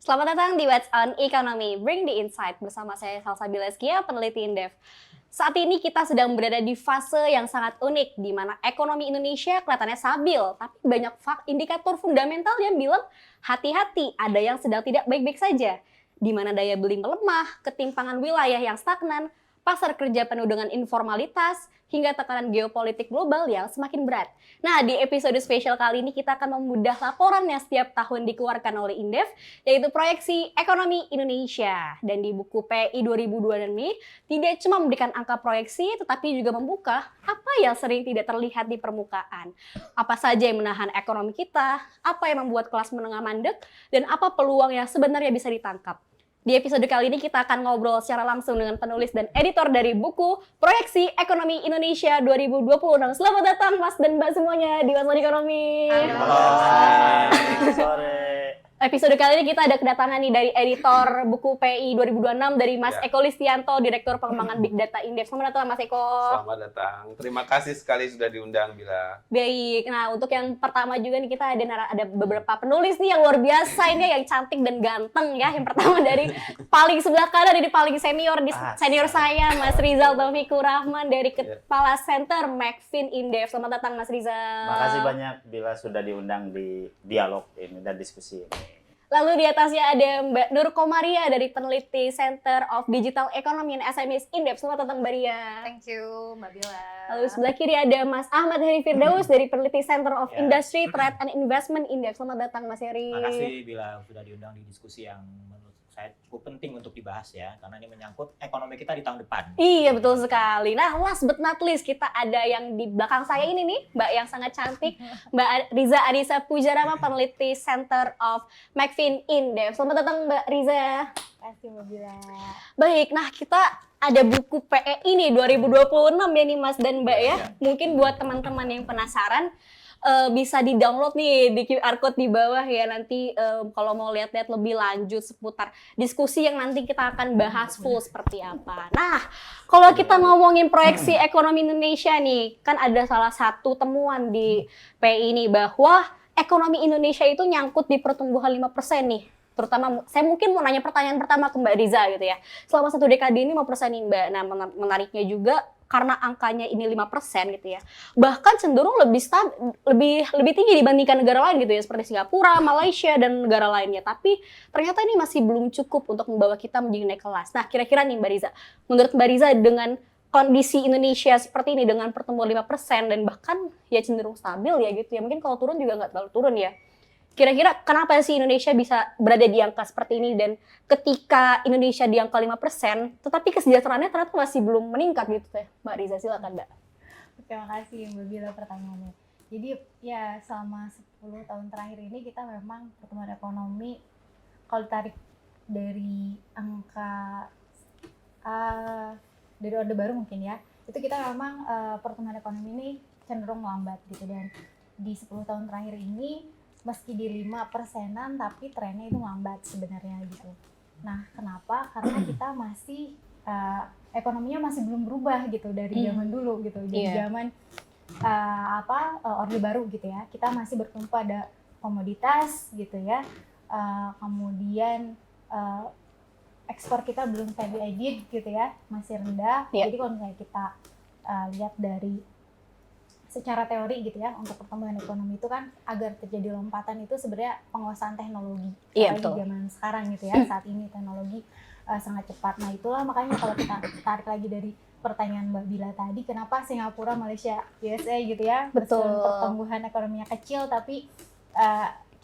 Selamat datang di What's on Economy, Bring the Insight bersama saya Salsabila Eskia, peneliti Indef. Saat ini kita sedang berada di fase yang sangat unik, di mana ekonomi Indonesia kelihatannya stabil, tapi banyak indikator fundamental yang bilang hati-hati, ada yang sedang tidak baik-baik saja. Di mana daya beli melemah, ketimpangan wilayah yang stagnan, pasar kerja penuh dengan informalitas, hingga tekanan geopolitik global yang semakin berat. Nah, di episode spesial kali ini kita akan memudah laporan yang setiap tahun dikeluarkan oleh Indef, yaitu proyeksi ekonomi Indonesia. Dan di buku PI 2002 ini tidak cuma memberikan angka proyeksi, tetapi juga membuka apa yang sering tidak terlihat di permukaan. Apa saja yang menahan ekonomi kita, apa yang membuat kelas menengah mandek, dan apa peluang yang sebenarnya bisa ditangkap. Di episode kali ini kita akan ngobrol secara langsung dengan penulis dan editor dari buku Proyeksi Ekonomi Indonesia 2020. Selamat datang Mas dan Mbak semuanya di What's on Economy. Halo. Selamat sore. Episode kali ini kita ada kedatangan nih dari editor buku PI 2026 dari Mas Eko Listianto, Direktur Pengembangan Big Data Indef. Selamat datang Mas Eko. Selamat datang. Terima kasih sekali sudah diundang, Bila. Baik, nah untuk yang pertama juga nih kita ada beberapa penulis nih yang luar biasa ini, yang cantik dan ganteng ya. Yang pertama dari paling sebelah kanan, dari paling senior, senior saya Mas Rizal Taufikur Rahman dari Kepala Center McFin Indef. Selamat datang Mas Rizal. Makasih banyak Bila sudah diundang di dialog ini dan diskusi ini. Lalu di atasnya ada Mbak Nur Komaria dari peneliti Center of Digital Economy and SMEs Indef. Selamat datang Mbak Ria. Thank you Mbak Bila. Lalu sebelah kiri ada Mas Ahmad Heri Firdaus dari peneliti Center of Industry, Trade and Investment Indef. Selamat datang Mas Heri. Terima kasih Bila sudah diundang di diskusi yang menurut saya cukup penting untuk dibahas ya, karena ini menyangkut ekonomi kita di tahun depan. Iya betul sekali. Nah last but not least kita ada yang di belakang saya ini nih, Mbak yang sangat cantik, Mbak Riza Adisa Pujarama, peneliti Center of McFin Indef. Selamat datang Mbak Riza. Terima kasih Mbak Bila. Baik, nah kita ada buku PE ini 2026 ya nih Mas dan Mbak ya. Mungkin buat teman-teman yang penasaran, bisa di-download nih di QR code di bawah ya, nanti kalau mau lihat-lihat lebih lanjut seputar diskusi yang nanti kita akan bahas full seperti apa. Nah, kalau kita ngomongin proyeksi ekonomi Indonesia nih, kan ada salah satu temuan di PI ini bahwa ekonomi Indonesia itu nyangkut di pertumbuhan 5% nih. Terutama, saya mungkin mau nanya pertanyaan pertama ke Mbak Riza gitu ya. Selama satu dekade ini 5% nih Mbak. Nah, menariknya juga karena angkanya ini 5% gitu ya. Bahkan cenderung lebih tinggi dibandingkan negara lain gitu ya, seperti Singapura, Malaysia dan negara lainnya. Tapi ternyata ini masih belum cukup untuk membawa kita menjadi naik kelas. Nah, kira-kira nih Mbak Riza, menurut Mbak Riza dengan kondisi Indonesia seperti ini dengan pertumbuhan 5% dan bahkan ya cenderung stabil ya gitu ya. Mungkin kalau turun juga nggak terlalu turun ya. Kira-kira kenapa sih Indonesia bisa berada di angka seperti ini, dan ketika Indonesia di angka 5%, tetapi kesejahteraannya ternyata masih belum meningkat gitu ya. Mbak Riza, silakan Mbak. Terima kasih Mbak Bila pertanyaannya. Jadi ya selama 10 tahun terakhir ini kita memang pertumbuhan ekonomi kalau ditarik dari angka dari Orde Baru mungkin ya, itu kita memang pertumbuhan ekonomi ini cenderung melambat gitu, dan di 10 tahun terakhir ini meski di 5%-an tapi trennya itu lambat sebenarnya gitu. Nah, kenapa? Karena kita masih ekonominya masih belum berubah gitu dari zaman dulu gitu. Dari zaman Orde Baru gitu ya. Kita masih bertumpu pada komoditas gitu ya. Kemudian ekspor kita belum value added gitu ya, masih rendah. Jadi kalau misalnya kita lihat dari secara teori gitu ya, untuk pertumbuhan ekonomi itu kan agar terjadi lompatan itu sebenarnya penguasaan teknologi. Di zaman sekarang gitu ya, saat ini teknologi sangat cepat. Nah itulah makanya kalau kita tarik lagi dari pertanyaan Mbak Bila tadi, kenapa Singapura, Malaysia, USA gitu ya, pertumbuhan ekonominya kecil tapi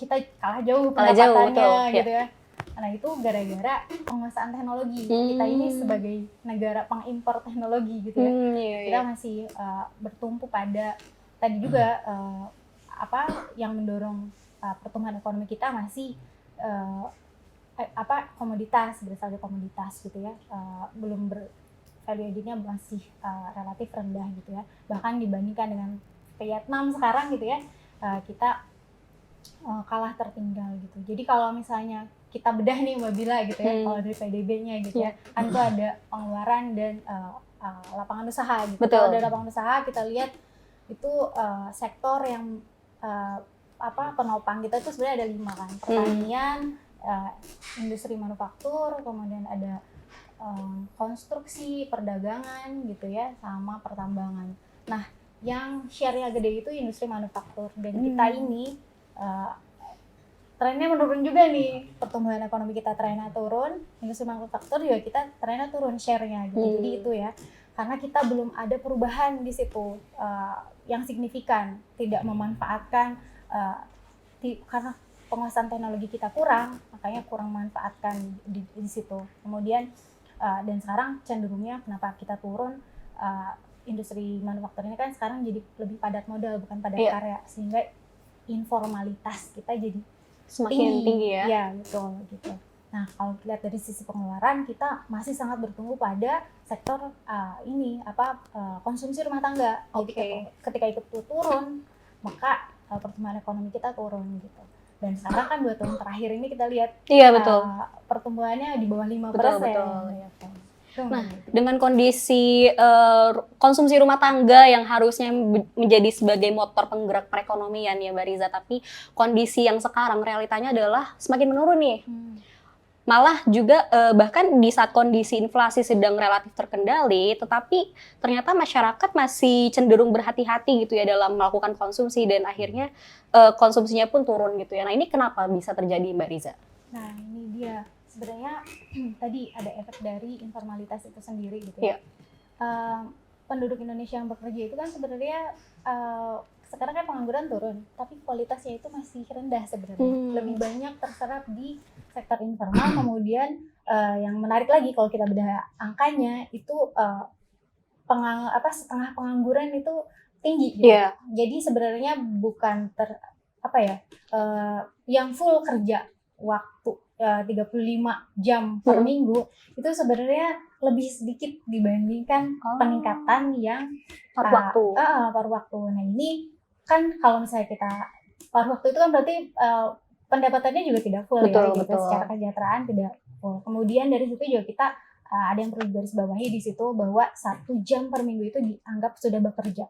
kita kalah jauh pendapatannya gitu ya. Nah itu gara-gara penguasaan teknologi. Kita ini sebagai negara pengimpor teknologi gitu ya. Kita masih bertumpu pada tadi juga yang mendorong pertumbuhan ekonomi kita masih komoditas, berasal dari komoditas gitu ya. Belum value added-nya masih relatif rendah gitu ya. Bahkan dibandingkan dengan Vietnam sekarang gitu ya, kita kalah tertinggal gitu. Jadi kalau misalnya kita bedah nih Mbak Bila gitu ya, kalau dari PDB-nya gitu ya, kan itu ada pengeluaran dan lapangan usaha gitu. Kalau ada lapangan usaha kita lihat itu sektor yang penopang kita itu sebenarnya ada 5 kan. Pertanian, industri manufaktur, kemudian ada konstruksi, perdagangan gitu ya, sama pertambangan. Nah, yang share-nya gede itu industri manufaktur, dan kita ini trennya menurun juga nih, pertumbuhan ekonomi kita trennya turun, industri manufaktur juga kita trennya turun share-nya gitu. Jadi itu ya, karena kita belum ada perubahan di situ yang signifikan, tidak memanfaatkan karena penguasaan teknologi kita kurang, makanya kurang memanfaatkan di situ. Kemudian dan sekarang cenderungnya kenapa kita turun, industri manufaktur ini kan sekarang jadi lebih padat modal bukan padat karya, sehingga informalitas kita jadi Semakin tinggi ya. Iya, betul gitu. Nah, kalau lihat dari sisi pengeluaran, kita masih sangat bertumbuh pada sektor konsumsi rumah tangga. Jadi ketika itu turun, maka pertumbuhan ekonomi kita turun gitu. Dan sekarang kan 2 tahun terakhir ini kita lihat pertumbuhannya di bawah 5%. Betul. Gitu. Nah, dengan kondisi konsumsi rumah tangga yang harusnya menjadi sebagai motor penggerak perekonomian ya Mbak Riza, tapi kondisi yang sekarang realitanya adalah semakin menurun nih. Malah juga bahkan di saat kondisi inflasi sedang relatif terkendali, tetapi ternyata masyarakat masih cenderung berhati-hati gitu ya dalam melakukan konsumsi, dan akhirnya konsumsinya pun turun gitu ya. Nah, ini kenapa bisa terjadi Mbak Riza? Nah, ini dia. Sebenarnya tadi ada efek dari informalitas itu sendiri gitu ya. Penduduk Indonesia yang bekerja itu kan sebenarnya sekarang kan pengangguran turun, tapi kualitasnya itu masih rendah sebenarnya. Lebih banyak terserap di sektor informal. Kemudian yang menarik lagi kalau kita bedah angkanya itu setengah pengangguran itu tinggi gitu. Jadi sebenarnya bukan yang full kerja waktu 35 jam per minggu itu sebenarnya lebih sedikit dibandingkan peningkatan yang paruh waktu. Nah, ini kan kalau misalnya kita paruh waktu itu kan berarti pendapatannya juga tidak full gitu. Secara kesejahteraan tidak full. Kemudian dari situ juga kita ada yang perlu digarisbawahi di situ bahwa 1 jam per minggu itu dianggap sudah bekerja.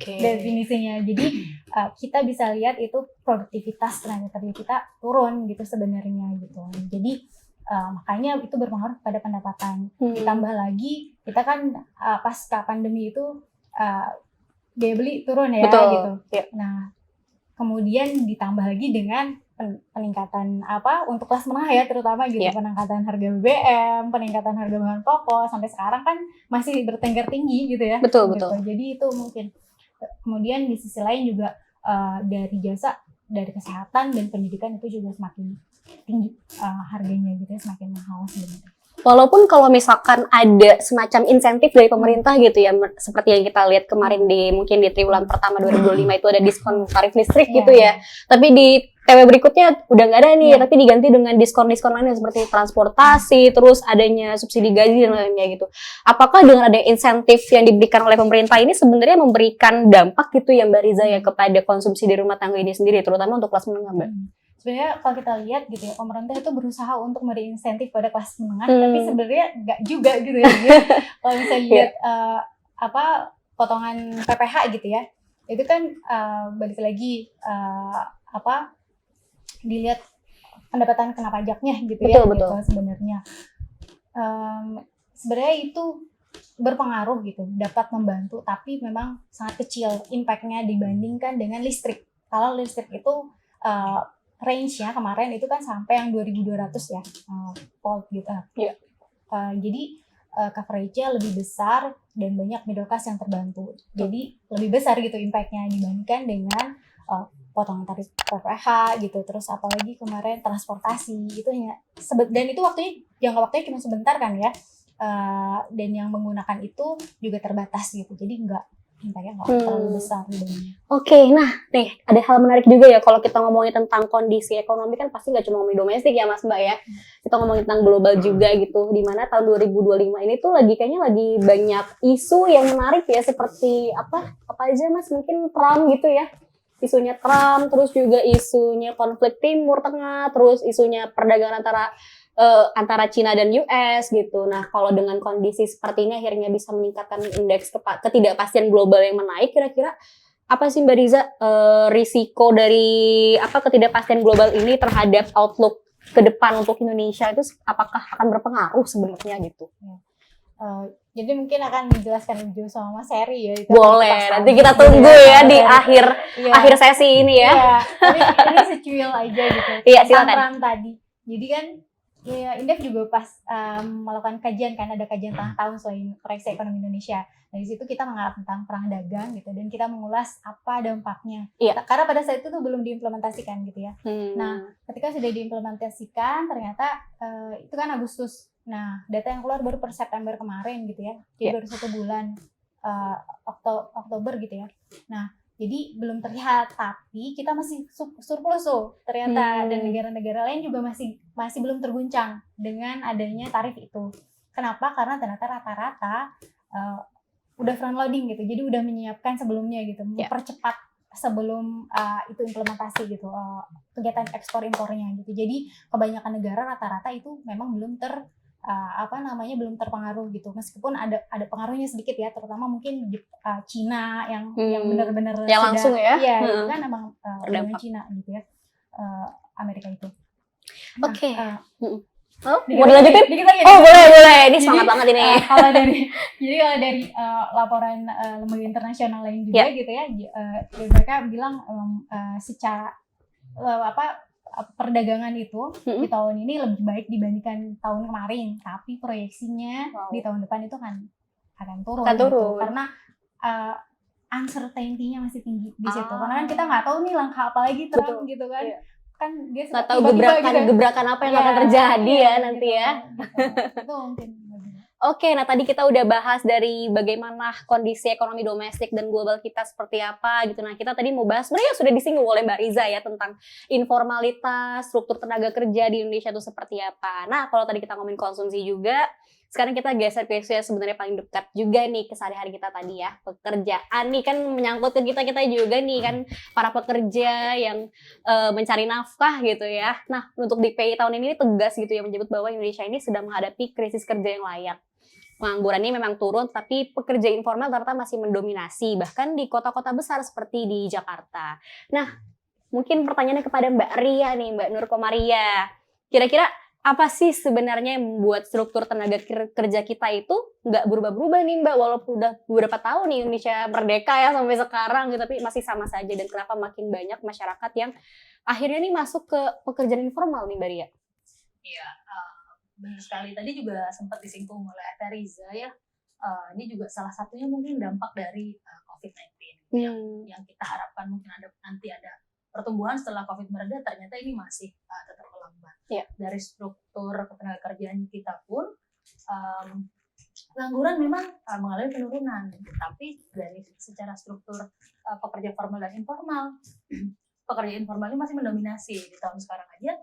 Definisinya. Jadi kita bisa lihat itu produktivitas tenaga kerja kita turun gitu sebenarnya gitu. Jadi makanya itu berpengaruh pada pendapatan. Ditambah lagi kita kan pasca pandemi itu daya beli turun ya gitu. Nah, kemudian ditambah lagi dengan peningkatan untuk kelas menengah ya terutama gitu, peningkatan harga BBM, peningkatan harga bahan pokok sampai sekarang kan masih bertengger tinggi gitu ya. Betul. Jadi itu mungkin. Kemudian di sisi lain juga dari jasa, dari kesehatan dan pendidikan itu juga semakin tinggi harganya gitu ya, semakin mahal sebenarnya. Walaupun kalau misalkan ada semacam insentif dari pemerintah gitu ya, seperti yang kita lihat kemarin mungkin di triwulan pertama 2025 itu ada diskon tarif listrik gitu ya. Tapi di TW berikutnya udah nggak ada nih, tapi diganti dengan diskon-diskon lainnya seperti transportasi, terus adanya subsidi gaji dan lainnya gitu. Apakah dengan ada insentif yang diberikan oleh pemerintah ini sebenarnya memberikan dampak gitu ya Mbak Riza ya kepada konsumsi di rumah tangga ini sendiri, terutama untuk kelas menengah Mbak? Sebenarnya kalau kita lihat gitu ya, pemerintah itu berusaha untuk memberi insentif pada kelas menengah, tapi sebenarnya nggak juga gitu ya. Kalau misalnya lihat potongan PPh gitu ya, itu kan balik lagi dilihat pendapatan kena pajaknya gitu ya. Betul. Gitu, sebenarnya sebenarnya itu berpengaruh gitu, dapat membantu, tapi memang sangat kecil impact-nya dibandingkan dengan listrik. Kalau listrik itu range-nya kemarin itu kan sampai yang 2200 ya volt gitu. Jadi coverage-nya lebih besar dan banyak middle class yang terbantu. Jadi lebih besar gitu impact-nya dibandingkan dengan potongan tarif PPh gitu. Terus apalagi kemarin transportasi itu hanya dan itu jangka waktunya cuma sebentar kan ya. Dan yang menggunakan itu juga terbatas gitu. Jadi impact-nya nggak terlalu besar. Nah nih ada hal menarik juga ya kalau kita ngomongin tentang kondisi ekonomi kan pasti nggak cuma ngomongin domestik ya Mas Mbak ya. Kita ngomongin tentang global juga gitu, dimana tahun 2025 ini tuh kayaknya lagi banyak isu yang menarik ya, seperti apa aja Mas, mungkin Trump gitu ya, isunya Trump, terus juga isunya konflik Timur Tengah, terus isunya perdagangan antara Cina dan US gitu. Nah, kalau dengan kondisi seperti ini akhirnya bisa meningkatkan indeks ketidakpastian global yang menaik, kira-kira apa sih Mbak Riza risiko dari ketidakpastian global ini terhadap outlook ke depan untuk Indonesia itu apakah akan berpengaruh sebenarnya gitu? Jadi mungkin akan dijelaskan Ujo sama Mas Heri ya. Itu Boleh, akan nanti kita kita tanya tunggu gitu ya sama di Heri. Iya. akhir sesi ini ya. Iya, ini secuil aja gitu. Iya, Tentang silakan. peran tadi. Jadi kan ya, Indef juga pas melakukan kajian kan, ada kajian tengah tahun selain proyeksi ekonomi Indonesia. Nah, di situ kita mengarah tentang perang dagang gitu, dan kita mengulas apa dampaknya. Iya. Karena pada saat itu tuh belum diimplementasikan gitu ya. Hmm. Nah, ketika sudah diimplementasikan, ternyata itu kan Agustus. Nah, data yang keluar baru per September kemarin gitu ya. Jadi baru 1 bulan, Oktober gitu ya. Nah, jadi belum terlihat, tapi kita masih surplus tuh ternyata, dan negara-negara lain juga masih belum terguncang dengan adanya tarif itu. Kenapa? Karena ternyata rata-rata udah front loading gitu, jadi udah menyiapkan sebelumnya gitu, mempercepat sebelum itu implementasi gitu, kegiatan ekspor impornya gitu. Jadi kebanyakan negara rata-rata itu memang belum belum terpengaruh gitu, meskipun ada pengaruhnya sedikit ya, terutama mungkin di Cina yang benar-benar yang langsung ya. Iya, itu kan emang dengan Cina gitu ya, Amerika itu. Oke. Nah, Mau dilanjutin? dikit lagi. Oh, boleh. Ini Jadi, semangat banget ini. Kalau dari laporan lembaga internasional lain juga gitu ya, mereka bilang secara perdagangan itu di tahun ini lebih baik dibandingkan tahun kemarin, tapi proyeksinya di tahun depan itu akan turun. Gitu. Karena uncertainty-nya masih tinggi di situ. Karena kan kita nggak tahu nih langkah apa lagi Trump gitu kan. Kan dia nggak tahu gebrakan apa yang akan terjadi ya nanti gitu, ya. Gitu. Itu mungkin. Oke, nah tadi kita udah bahas dari bagaimana kondisi ekonomi domestik dan global kita seperti apa gitu. Nah, kita tadi mau bahas, sebenarnya sudah disinggung oleh Mbak Riza ya tentang informalitas, struktur tenaga kerja di Indonesia itu seperti apa. Nah, kalau tadi kita ngomongin konsumsi juga, sekarang kita geser ke isu yang sebenarnya paling dekat juga nih ke sehari-hari kita tadi ya. Pekerjaan nih kan menyangkut ke kita juga nih kan, para pekerja yang mencari nafkah gitu ya. Nah, untuk DPI tahun ini tegas gitu ya menyebut bahwa Indonesia ini sedang menghadapi krisis kerja yang layak. Pengangguran ini memang turun, tapi pekerja informal ternyata masih mendominasi, bahkan di kota-kota besar seperti di Jakarta. Nah, mungkin pertanyaannya kepada Mbak Ria nih, Mbak Nur Komaria. Kira-kira apa sih sebenarnya yang membuat struktur tenaga kerja kita itu nggak berubah-berubah nih Mbak, walaupun udah beberapa tahun nih Indonesia merdeka ya sampai sekarang gitu, tapi masih sama saja, dan kenapa makin banyak masyarakat yang akhirnya nih masuk ke pekerjaan informal nih Mbak Ria? Iya, benar sekali. Tadi juga sempat disinggung oleh Riza ya. Ini juga salah satunya mungkin dampak dari COVID-19 yang kita harapkan mungkin nanti ada pertumbuhan setelah COVID mereda, ternyata ini masih tetap melambat. Dari struktur ketenagakerjaan kita pun pengangguran memang mengalami penurunan, tapi dari secara struktur pekerja formal dan informal, pekerja informal ini masih mendominasi. Di tahun sekarang aja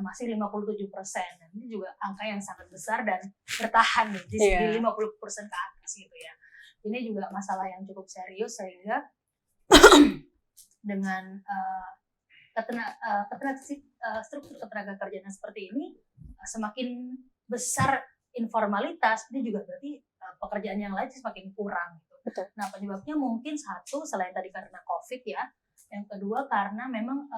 masih 57%. Dan ini juga angka yang sangat besar dan bertahan di 50% ke atas gitu ya. Ini juga masalah yang cukup serius, sehingga dengan struktur ketenaga kerjaan seperti ini, semakin besar informalitas, ini juga berarti pekerjaan yang lain semakin kurang gitu. Betul. Nah, penyebabnya mungkin satu, selain tadi karena COVID ya, yang kedua karena memang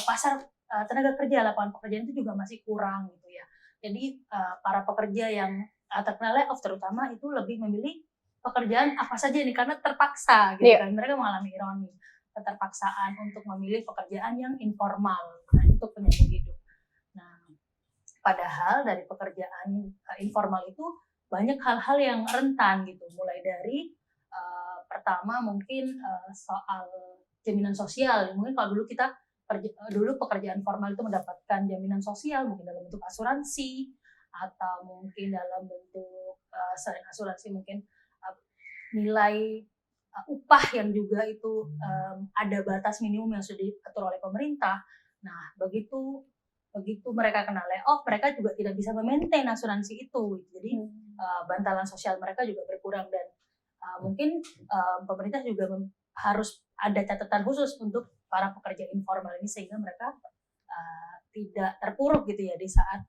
pasar tenaga kerja, lapangan pekerjaan itu juga masih kurang gitu ya. Jadi para pekerja yang terkena layoff terutama itu lebih memilih pekerjaan apa saja nih, karena terpaksa gitu kan. Mereka mengalami ironi, keterpaksaan untuk memilih pekerjaan yang informal untuk penyambung hidup. Nah, padahal dari pekerjaan informal itu banyak hal-hal yang rentan gitu, mulai dari pertama mungkin soal jaminan sosial. Mungkin kalau dulu pekerjaan formal itu mendapatkan jaminan sosial mungkin dalam bentuk asuransi, atau mungkin dalam bentuk selain asuransi mungkin nilai upah yang juga itu ada batas minimum yang sudah diatur oleh pemerintah. Nah, begitu mereka kena layoff, mereka juga tidak bisa memaintain asuransi itu. Jadi bantalan sosial mereka juga berkurang, dan mungkin pemerintah juga harus ada catatan khusus untuk para pekerja informal ini, sehingga mereka tidak terpuruk gitu ya di saat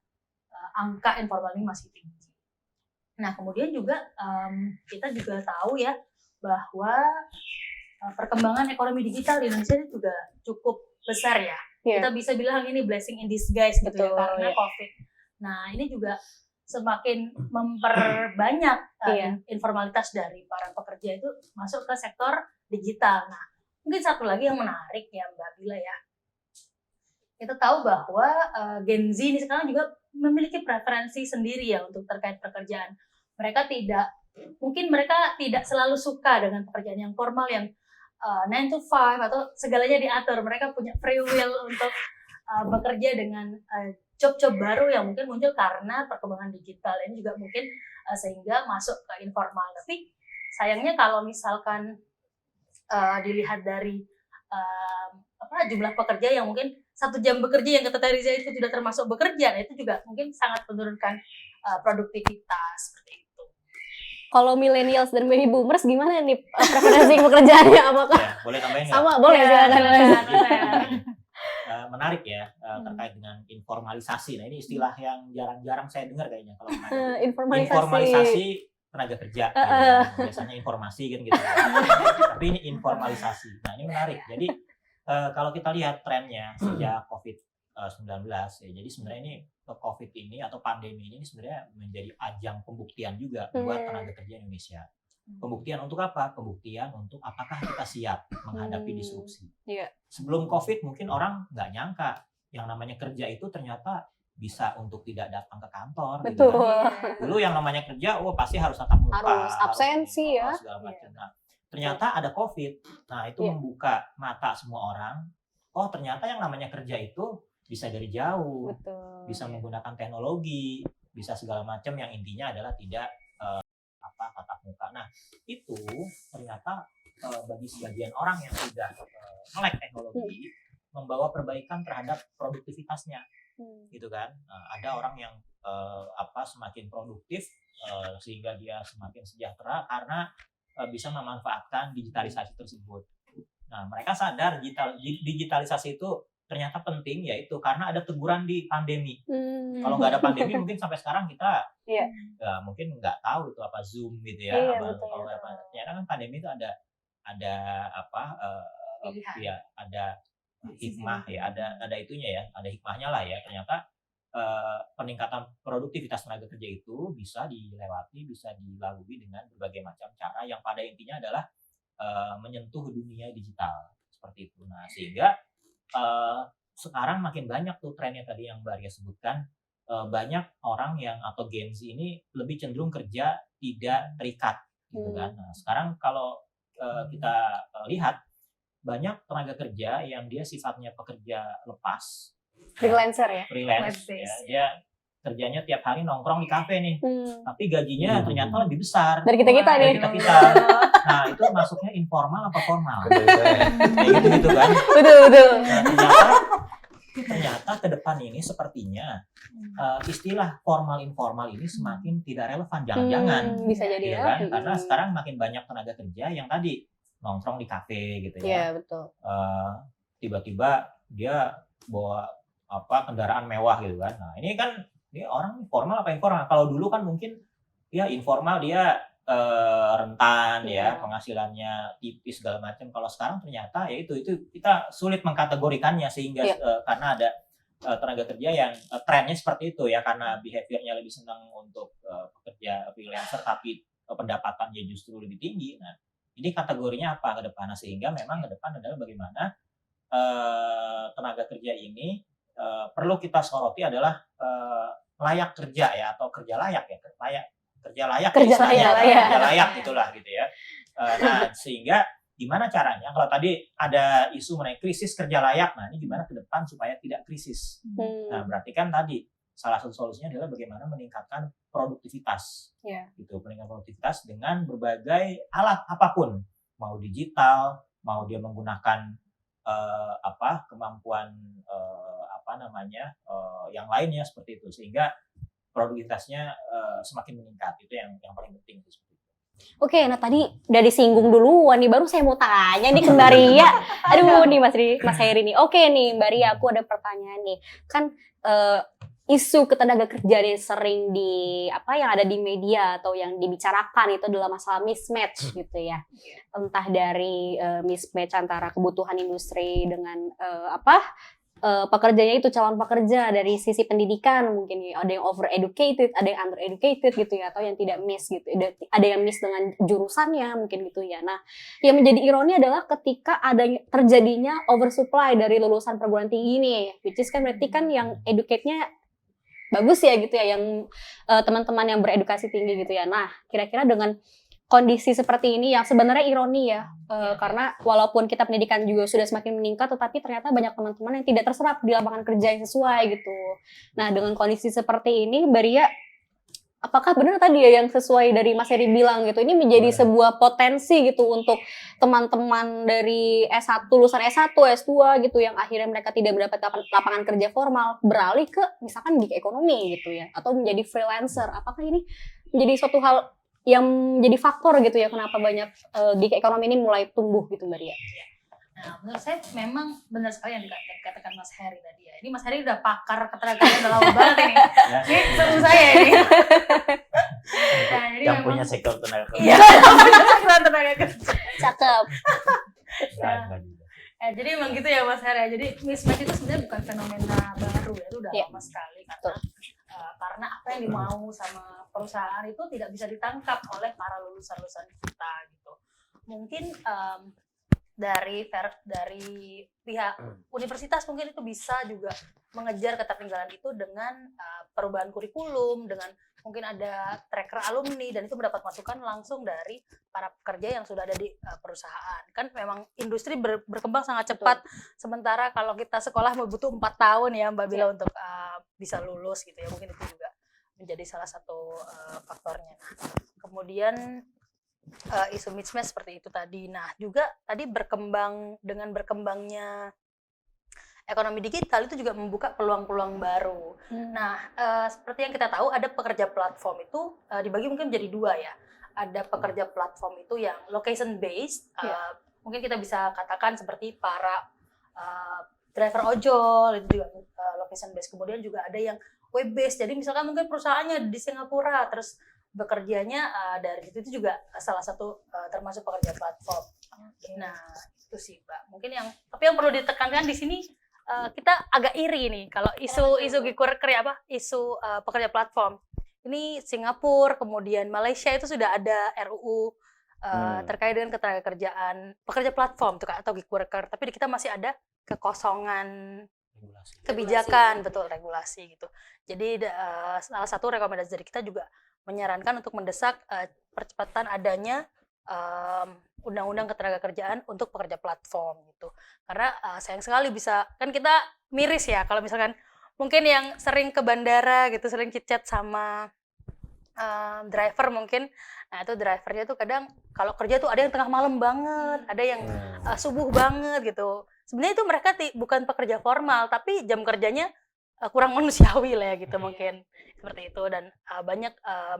angka informal ini masih tinggi. Nah, kemudian juga kita juga tahu ya bahwa perkembangan ekonomi digital di Indonesia ini juga cukup besar ya. Iya. Kita bisa bilang ini blessing in disguise gitu Betul, ya, karena iya. COVID. Nah, ini juga semakin memperbanyak Iya. informalitas dari para pekerja itu masuk ke sektor digital. Nah, mungkin satu lagi yang menarik ya Mbak Bila ya. Kita tahu bahwa Gen Z ini sekarang juga memiliki preferensi sendiri ya untuk terkait pekerjaan. Mungkin mereka tidak selalu suka dengan pekerjaan yang formal yang 9 to 5 atau segalanya diatur. Mereka punya free will untuk bekerja dengan job-job baru yang mungkin muncul karena perkembangan digital. Ini juga mungkin sehingga masuk ke informal. Tapi sayangnya kalau misalkan dilihat dari jumlah pekerja yang mungkin 1 jam bekerja yang kata Riza itu sudah termasuk bekerja, nah itu juga mungkin sangat menurunkan produktivitas seperti itu. Kalau millennials dan baby boomers gimana nih preferensi pekerjaannya? Apakah Ya, boleh tambahin nggak? sama? Boleh Ya, silakan. silakan. Menarik ya terkait dengan informalisasi. Nah ini istilah yang jarang-jarang saya dengar kayaknya kalau kemarin. Informalisasi. Informalisasi tenaga kerja. Gitu kan. Biasanya informasi kan gitu. Tapi ini informalisasi. Nah ini menarik. Jadi kalau kita lihat trennya sejak COVID-19 ya. Jadi sebenarnya ini COVID ini atau pandemi ini sebenarnya menjadi ajang pembuktian juga buat tenaga kerja Indonesia. Pembuktian untuk apa? Pembuktian untuk apakah kita siap menghadapi disrupsi. Iya. Sebelum COVID mungkin orang nggak nyangka yang namanya kerja itu ternyata bisa untuk tidak datang ke kantor. Gitu Betul. kan. Dulu yang namanya kerja, pasti harus tatap muka. Harus absensi ya. Segala macam. Nah, ternyata ada COVID. Nah itu Iya. membuka mata semua orang. Oh ternyata yang namanya kerja itu bisa dari jauh. Betul. Bisa menggunakan teknologi. Bisa segala macam yang intinya adalah tidak tatap muka. Nah, itu ternyata bagi sebagian orang yang sudah melek teknologi membawa perbaikan terhadap produktivitasnya. Gitu kan. Ada orang yang semakin produktif sehingga dia semakin sejahtera karena bisa memanfaatkan digitalisasi tersebut. Nah, mereka sadar digitalisasi itu ternyata penting, yaitu karena ada teguran di pandemi. Kalau nggak ada pandemi mungkin sampai sekarang kita Iya. mungkin nggak tahu itu apa Zoom gitu ya. Iya, Betul. Kalau ternyata kan pandemi itu ada Pilihan. ya ada hikmah ya, ada itunya ya, ada hikmahnya lah ya. Ternyata peningkatan produktivitas tenaga kerja itu bisa dilewati, bisa dilalui dengan berbagai macam cara yang pada intinya adalah menyentuh dunia digital seperti itu. Nah, sehingga sekarang makin banyak tuh trennya tadi yang Mbak Arya sebutkan, banyak orang yang atau Gen Z ini lebih cenderung kerja tidak terikat gitu kan. Nah, sekarang kalau kita lihat banyak tenaga kerja yang dia sifatnya pekerja lepas, Freelancer ya. freelance Web based, ya. Dia kerjanya tiap hari nongkrong di kafe nih, tapi gajinya ternyata lebih besar Dari kita-kita dari nih. kita. Nah, itu masuknya informal apa formal? Kayak gitu kan. Betul. Nah, ternyata ke depan ini sepertinya istilah formal informal ini semakin tidak relevan. Jangan-jangan Bisa jadi gitu ya. kan? Karena sekarang makin banyak tenaga kerja yang tadi nongkrong di kafe gitu Iya, ya. betul. Tiba-tiba dia bawa kendaraan mewah gitu kan. Nah, ini kan dia orang formal apa informal? Kalau dulu kan mungkin ya informal dia rentan ya, penghasilannya tipis segala macam. Kalau sekarang ternyata ya itu kita sulit mengkategorikannya sehingga karena ada tenaga kerja yang trennya seperti itu ya, karena behaviornya lebih senang untuk pekerja freelancer tapi pendapatannya justru lebih tinggi. Nah, ini kategorinya apa ke depan? Nah, sehingga memang ke depan adalah bagaimana tenaga kerja ini perlu kita soroti adalah layak kerja ya, atau kerja layak ya, kerja layak itulah gitu ya. Nah, sehingga gimana caranya kalau tadi ada isu mengenai krisis kerja layak, nah ini gimana ke depan supaya tidak krisis. Nah, berarti kan tadi salah satu solusinya adalah bagaimana meningkatkan produktivitas. Gitu, meningkatkan produktivitas dengan berbagai alat apapun, mau digital, mau dia menggunakan kemampuan yang lainnya seperti itu, sehingga produktivitasnya semakin meningkat. Itu yang paling penting itu. Oke, nah tadi udah disinggung duluan nih, baru saya mau tanya nih ke Mbak Ria. Aduh nih Mas Heri nih. Oke nih Mbak Ria, aku ada pertanyaan nih. Kan isu ketenaga kerjaan yang sering yang ada di media atau yang dibicarakan itu adalah masalah mismatch gitu ya. Entah dari mismatch antara kebutuhan industri dengan pekerjanya itu calon pekerja dari sisi pendidikan mungkin ya, ada yang over educated, ada yang under educated gitu ya, atau yang tidak miss gitu, ada yang miss dengan jurusannya mungkin gitu ya. Nah, yang menjadi ironi adalah ketika terjadinya oversupply dari lulusan perguruan tinggi ini, which is kan berarti kan yang educate-nya bagus ya gitu ya, yang teman-teman yang beredukasi tinggi gitu ya. Nah, kira-kira dengan kondisi seperti ini yang sebenarnya ironi ya, karena walaupun kita pendidikan juga sudah semakin meningkat, tetapi ternyata banyak teman-teman yang tidak terserap di lapangan kerja yang sesuai gitu. Nah, dengan kondisi seperti ini, Mbak Ria, apakah benar tadi ya yang sesuai dari Mas Heri bilang gitu, ini menjadi sebuah potensi gitu untuk teman-teman dari S1, lulusan S1, S2 gitu, yang akhirnya mereka tidak mendapat lapangan kerja formal, beralih ke misalkan gig ekonomi gitu ya, atau menjadi freelancer. Apakah ini menjadi suatu hal yang jadi faktor gitu ya, kenapa banyak gig ekonomi ini mulai tumbuh gitu Mbak Ria? Nah, menurut saya memang benar sekali yang dikatakan Mas Heri tadi ya. Ini Mas Heri udah pakar ketenagakerjaan udah lama banget ini. Ini seru saya ini. Nah, jadi Yang memang punya sektor tenaga kerja. iya, punya tenaga kerja. Cakep. Enggak juga. Jadi emang gitu ya Mas Heri. Jadi mismatch itu sebenarnya bukan fenomena baru ya, itu udah lama sekali karena apa yang dimau sama perusahaan itu tidak bisa ditangkap oleh para lulusan-lulusan kita gitu. Mungkin dari pihak universitas mungkin itu bisa juga mengejar ketertinggalan itu dengan perubahan kurikulum, dengan mungkin ada tracker alumni, dan itu mendapat masukan langsung dari para pekerja yang sudah ada di perusahaan. Kan memang industri berkembang sangat cepat. Sementara kalau kita sekolah butuh 4 tahun ya Mbak Bila untuk bisa lulus gitu ya. Mungkin itu juga menjadi salah satu faktornya. Kemudian isu mismatch seperti itu tadi. Nah, juga tadi dengan berkembangnya ekonomi digital itu juga membuka peluang-peluang baru. Nah, seperti yang kita tahu ada pekerja platform itu dibagi mungkin menjadi 2 ya. Ada pekerja platform itu yang location based, mungkin kita bisa katakan seperti para driver ojol itu juga location based. Kemudian juga ada yang web based. Jadi misalkan mungkin perusahaannya di Singapura, terus bekerjanya dari itu juga salah satu termasuk pekerja platform. Nah, itu sih Mbak. Mungkin tapi yang perlu ditekankan di sini kita agak iri nih kalau isu gig worker ya isu pekerja platform. Ini Singapura, kemudian Malaysia itu sudah ada RUU terkait dengan ketenagakerjaan pekerja platform atau gig worker. Tapi di kita masih ada kekosongan kebijakan, betul, regulasi gitu. Jadi salah satu rekomendasi dari kita juga menyarankan untuk mendesak percepatan adanya undang-undang ketenagakerjaan untuk pekerja platform gitu. Karena sayang sekali kan kita miris ya kalau misalkan mungkin yang sering ke bandara gitu, sering chit-chat sama driver mungkin. Nah, itu drivernya tuh kadang kalau kerja tuh ada yang tengah malam banget, ada yang subuh banget gitu. Sebenarnya itu mereka bukan pekerja formal, tapi jam kerjanya kurang manusiawi lah ya gitu mungkin. Seperti itu, dan banyak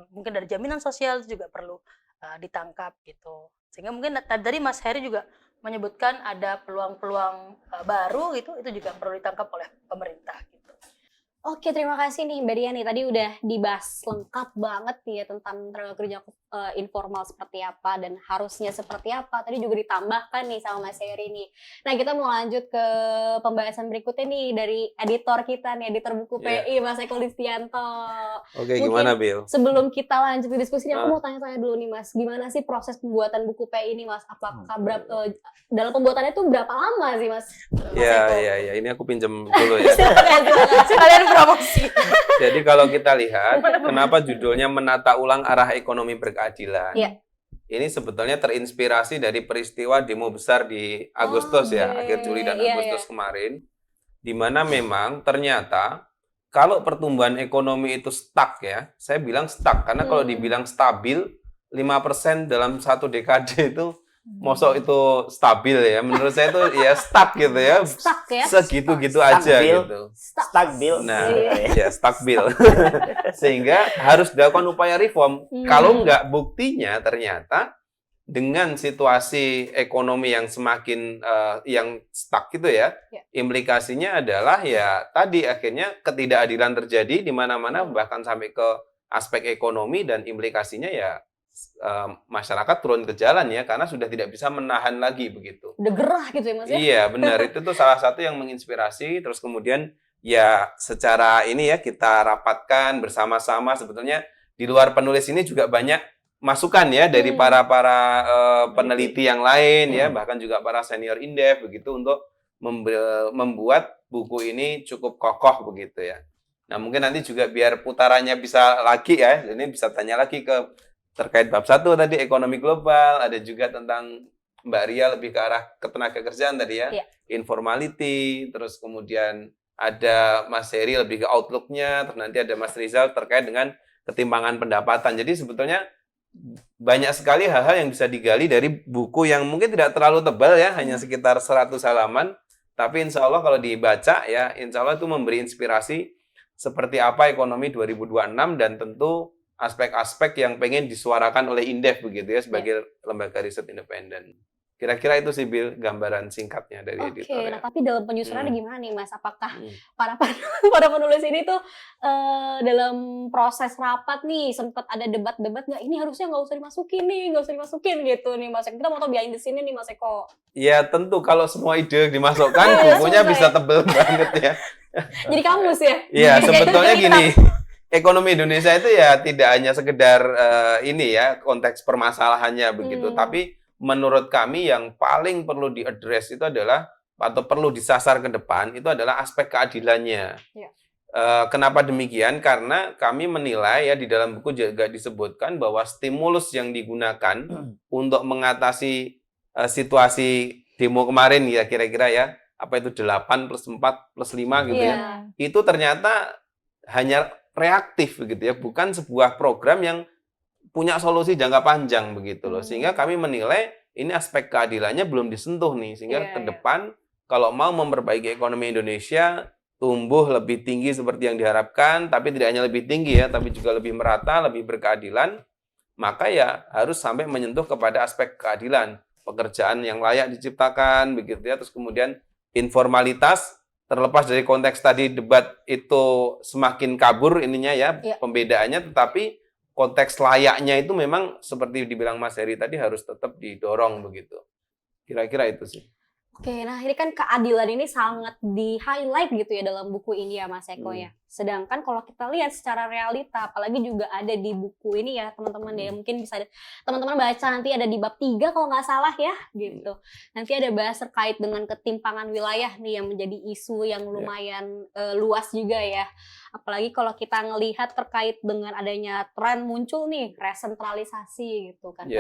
mungkin dari jaminan sosial juga perlu ditangkap gitu. Sehingga mungkin tadi Mas Heri juga menyebutkan ada peluang-peluang baru itu juga perlu ditangkap oleh pemerintah gitu. Oke, terima kasih nih Mbak Diani. Tadi udah dibahas lengkap banget nih ya tentang tenaga kerja informal seperti apa dan harusnya seperti apa. Tadi juga ditambahkan nih sama Mas Heri nih. Nah, kita mau lanjut ke pembahasan berikutnya nih dari editor kita nih, editor buku PI, Mas Eko Listianto. Oke, gimana Bill? Sebelum kita lanjut ke diskusi, aku mau tanya-tanya dulu nih Mas, gimana sih proses pembuatan buku PI ini Mas? Apakah dalam pembuatannya itu berapa lama sih Mas? Ya, ini aku pinjem dulu ya. Sekalian promosi. Jadi kalau kita lihat, kenapa judulnya menata ulang arah ekonomi berkeadilan? Iya. Ini sebetulnya terinspirasi dari peristiwa demo besar di Agustus akhir Juli dan Agustus kemarin, di mana memang ternyata kalau pertumbuhan ekonomi itu stuck ya, saya bilang stuck karena kalau dibilang stabil 5% dalam 1 dekade itu mosok itu stabil ya, menurut saya itu ya stuck gitu ya, Stuck ya? segitu-gitu aja gitu. Stabil. Nah, ya stabil. Sehingga harus dilakukan upaya reform. Kalau enggak, buktinya ternyata dengan situasi ekonomi yang semakin yang stuck gitu ya, implikasinya adalah ya tadi akhirnya ketidakadilan terjadi di mana-mana bahkan sampai ke aspek ekonomi, dan implikasinya ya masyarakat turun ke jalan ya, karena sudah tidak bisa menahan lagi begitu. Udah gerah gitu ya Mas ya? Iya, benar. Itu tuh salah satu yang menginspirasi. Terus kemudian ya secara ini ya kita rapatkan bersama-sama. Sebetulnya di luar penulis ini juga banyak masukan ya dari para peneliti yang lain ya, bahkan juga para senior indef begitu untuk membuat buku ini cukup kokoh begitu ya. Nah, mungkin nanti juga biar putarannya bisa lagi ya. Ini bisa tanya lagi terkait bab 1 tadi ekonomi global, ada juga tentang Mbak Ria lebih ke arah ketenagakerjaan tadi ya, informality, terus kemudian ada Mas Heri lebih ke outlook-nya, terus nanti ada Mas Rizal terkait dengan ketimpangan pendapatan. Jadi sebetulnya banyak sekali hal-hal yang bisa digali dari buku yang mungkin tidak terlalu tebal ya, hanya sekitar 100 halaman, tapi insya Allah kalau dibaca ya, insya Allah itu memberi inspirasi seperti apa ekonomi 2026 dan tentu aspek-aspek yang pengen disuarakan oleh Indef begitu ya sebagai lembaga riset independen. Kira-kira itu sih Bill gambaran singkatnya dari editor. Nah tapi dalam penyusunannya gimana nih Mas? Apakah para penulis ini tuh dalam proses rapat nih sempat ada debat-debat nggak? Ini harusnya nggak usah dimasukin gitu nih Mas. Kita mau tahu behind the scene nih Mas Eko. Ya tentu kalau semua ide dimasukkan bukunya bisa tebel banget ya. Jadi kamus ya? Iya sebetulnya gini. Ekonomi Indonesia itu ya tidak hanya sekedar ini ya konteks permasalahannya begitu, tapi menurut kami yang paling perlu diadres itu adalah atau perlu disasar ke depan itu adalah aspek keadilannya. Ya. Kenapa demikian? Karena kami menilai ya di dalam buku juga disebutkan bahwa stimulus yang digunakan untuk mengatasi situasi demo kemarin ya kira-kira ya apa itu 8 plus 4 plus 5 gitu ya. Itu ternyata hanya reaktif begitu ya, bukan sebuah program yang punya solusi jangka panjang begitu loh. Sehingga kami menilai ini aspek keadilannya belum disentuh nih. Sehingga ke depan kalau mau memperbaiki ekonomi Indonesia tumbuh lebih tinggi seperti yang diharapkan, tapi tidak hanya lebih tinggi ya, tapi juga lebih merata, lebih berkeadilan, maka ya harus sampai menyentuh kepada aspek keadilan. Pekerjaan yang layak diciptakan begitu ya, terus kemudian informalitas terlepas dari konteks tadi debat itu semakin kabur ininya ya, pembedaannya, tetapi konteks layaknya itu memang seperti dibilang Mas Heri tadi harus tetap didorong begitu. Kira-kira itu sih. Oke, nah ini kan keadilan ini sangat di-highlight gitu ya dalam buku ini ya Mas Eko ya. Sedangkan kalau kita lihat secara realita, apalagi juga ada di buku ini ya teman-teman ya, mungkin bisa teman-teman baca nanti ada di bab 3 kalau nggak salah ya gitu. Nanti ada bahas terkait dengan ketimpangan wilayah nih yang menjadi isu yang lumayan luas juga ya. Apalagi kalau kita ngelihat terkait dengan adanya tren muncul nih resentralisasi gitu kan.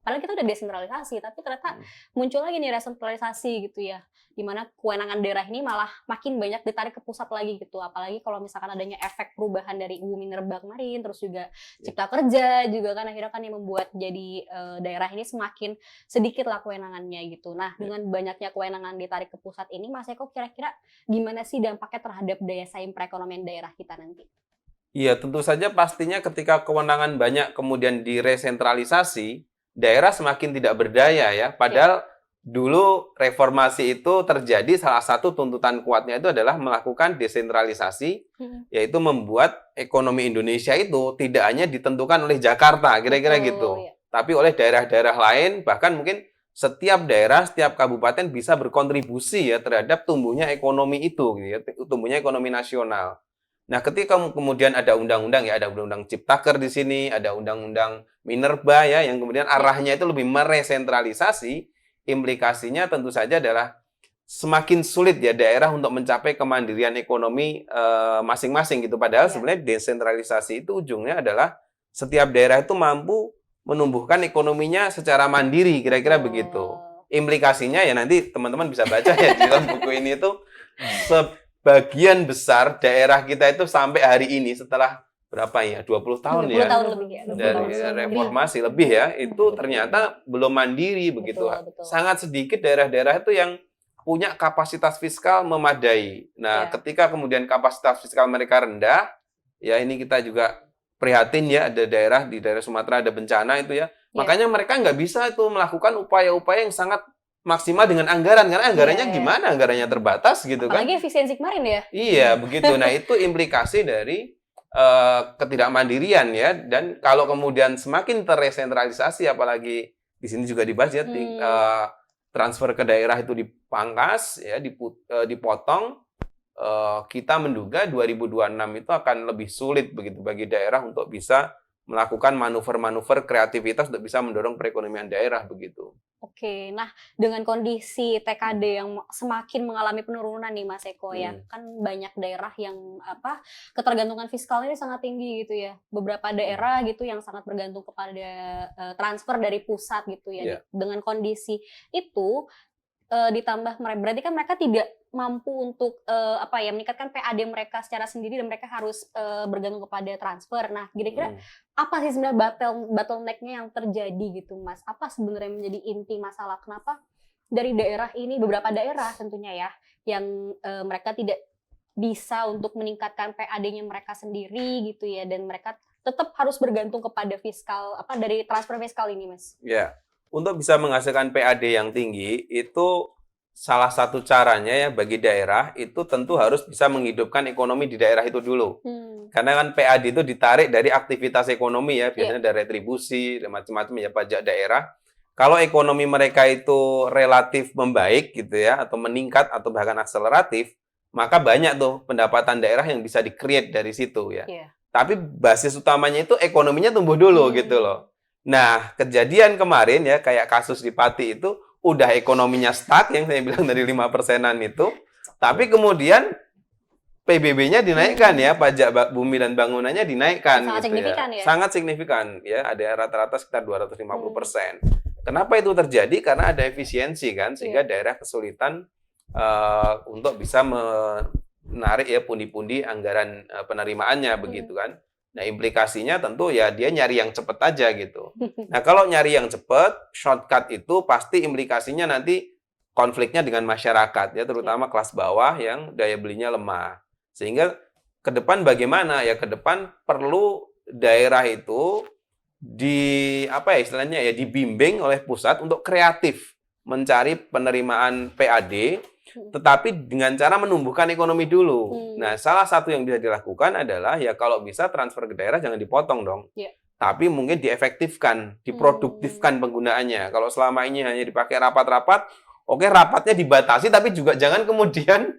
Padahal kita udah desentralisasi, tapi ternyata muncul lagi nih resentralisasi gitu ya, dimana kewenangan daerah ini malah makin banyak ditarik ke pusat lagi gitu, apalagi kalau misalkan adanya efek perubahan dari UU Minerba kemarin, terus juga Cipta Kerja juga kan akhirnya kan yang membuat jadi daerah ini semakin sedikit lah kewenangannya gitu. Nah dengan banyaknya kewenangan ditarik ke pusat ini, Mas Eko kira-kira gimana sih dampaknya terhadap daya saing perekonomian daerah kita nanti? Iya tentu saja pastinya ketika kewenangan banyak kemudian diresentralisasi, daerah semakin tidak berdaya ya. Padahal dulu reformasi itu terjadi salah satu tuntutan kuatnya itu adalah melakukan desentralisasi, yaitu membuat ekonomi Indonesia itu tidak hanya ditentukan oleh Jakarta, kira-kira gitu. Tapi oleh daerah-daerah lain, bahkan mungkin setiap daerah, setiap kabupaten bisa berkontribusi ya terhadap tumbuhnya ekonomi itu, gitu ya, tumbuhnya ekonomi nasional. Nah, ketika kemudian ada undang-undang ya, ada undang-undang Ciptaker di sini, ada undang-undang Minerba ya, yang kemudian arahnya itu lebih meresentralisasi, implikasinya tentu saja adalah semakin sulit ya daerah untuk mencapai kemandirian ekonomi masing-masing gitu. Padahal sebenarnya desentralisasi itu ujungnya adalah setiap daerah itu mampu menumbuhkan ekonominya secara mandiri, kira-kira begitu. Implikasinya ya nanti teman-teman bisa baca ya di dalam buku ini itu sebagian besar daerah kita itu sampai hari ini setelah berapa ya 20 tahun 20 ya tahun lebih ya, dari reformasi lebih ya itu ternyata belum mandiri begitu. Betul. Sangat sedikit daerah-daerah itu yang punya kapasitas fiskal memadai. Nah, ketika kemudian kapasitas fiskal mereka rendah, ya ini kita juga prihatin ya, ada daerah di daerah Sumatera ada bencana itu ya. Makanya mereka nggak bisa itu melakukan upaya-upaya yang sangat maksimal dengan anggaran, karena anggarannya gimana? Anggarannya terbatas gitu kan. Apalagi efisiensi kemarin ya. Iya, begitu. Nah, itu implikasi dari ketidakmandirian ya, dan kalau kemudian semakin tersentralisasi, apalagi di sini juga dibahas ya, transfer ke daerah itu dipangkas ya, dipotong, kita menduga 2026 itu akan lebih sulit begitu bagi daerah untuk bisa melakukan manuver-manuver kreativitas untuk bisa mendorong perekonomian daerah begitu. Oke, nah dengan kondisi TKD yang semakin mengalami penurunan nih Mas Eko ya, kan banyak daerah yang ketergantungan fiskalnya ini sangat tinggi gitu ya. Beberapa daerah gitu yang sangat bergantung kepada transfer dari pusat gitu ya. Dengan kondisi itu ditambah berarti kan mereka tidak mampu untuk meningkatkan PAD mereka secara sendiri dan mereka harus bergantung kepada transfer. Nah, kira-kira apa sih sebenarnya bottleneck-nya yang terjadi gitu, Mas? Apa sebenarnya menjadi inti masalah kenapa dari daerah ini, beberapa daerah tentunya ya, yang mereka tidak bisa untuk meningkatkan PAD-nya mereka sendiri gitu ya, dan mereka tetap harus bergantung kepada fiskal dari transfer fiskal ini, Mas? Ya. Untuk bisa menghasilkan PAD yang tinggi, itu salah satu caranya ya bagi daerah itu tentu harus bisa menghidupkan ekonomi di daerah itu dulu. Karena kan PAD itu ditarik dari aktivitas ekonomi ya, biasanya dari retribusi, dan macam-macam ya, pajak daerah. Kalau ekonomi mereka itu relatif membaik gitu ya, atau meningkat atau bahkan akseleratif, maka banyak tuh pendapatan daerah yang bisa di-create dari situ ya. Tapi basis utamanya itu ekonominya tumbuh dulu gitu loh. Nah, kejadian kemarin ya, kayak kasus di Pati itu, udah ekonominya stuck, yang saya bilang dari 5%-an itu, tapi kemudian PBB-nya dinaikkan ya, pajak bumi dan bangunannya dinaikkan. Sangat gitu signifikan ya? Sangat signifikan ya, ada rata-rata sekitar 250%. Kenapa itu terjadi? Karena ada efisiensi kan, sehingga daerah kesulitan untuk bisa menarik ya pundi-pundi anggaran penerimaannya begitu kan. Nah, implikasinya tentu ya dia nyari yang cepat aja gitu. Nah, kalau nyari yang cepat, shortcut itu pasti implikasinya nanti konfliknya dengan masyarakat ya, terutama kelas bawah yang daya belinya lemah. Sehingga ke depan bagaimana? Ya ke depan perlu daerah itu istilahnya ya dibimbing oleh pusat untuk kreatif mencari penerimaan PAD, tetapi dengan cara menumbuhkan ekonomi dulu. Nah, salah satu yang bisa dilakukan adalah ya kalau bisa transfer ke daerah jangan dipotong dong. Tapi mungkin diefektifkan, diproduktifkan penggunaannya. Kalau selama ini hanya dipakai rapat-rapat, oke rapatnya dibatasi, tapi juga jangan kemudian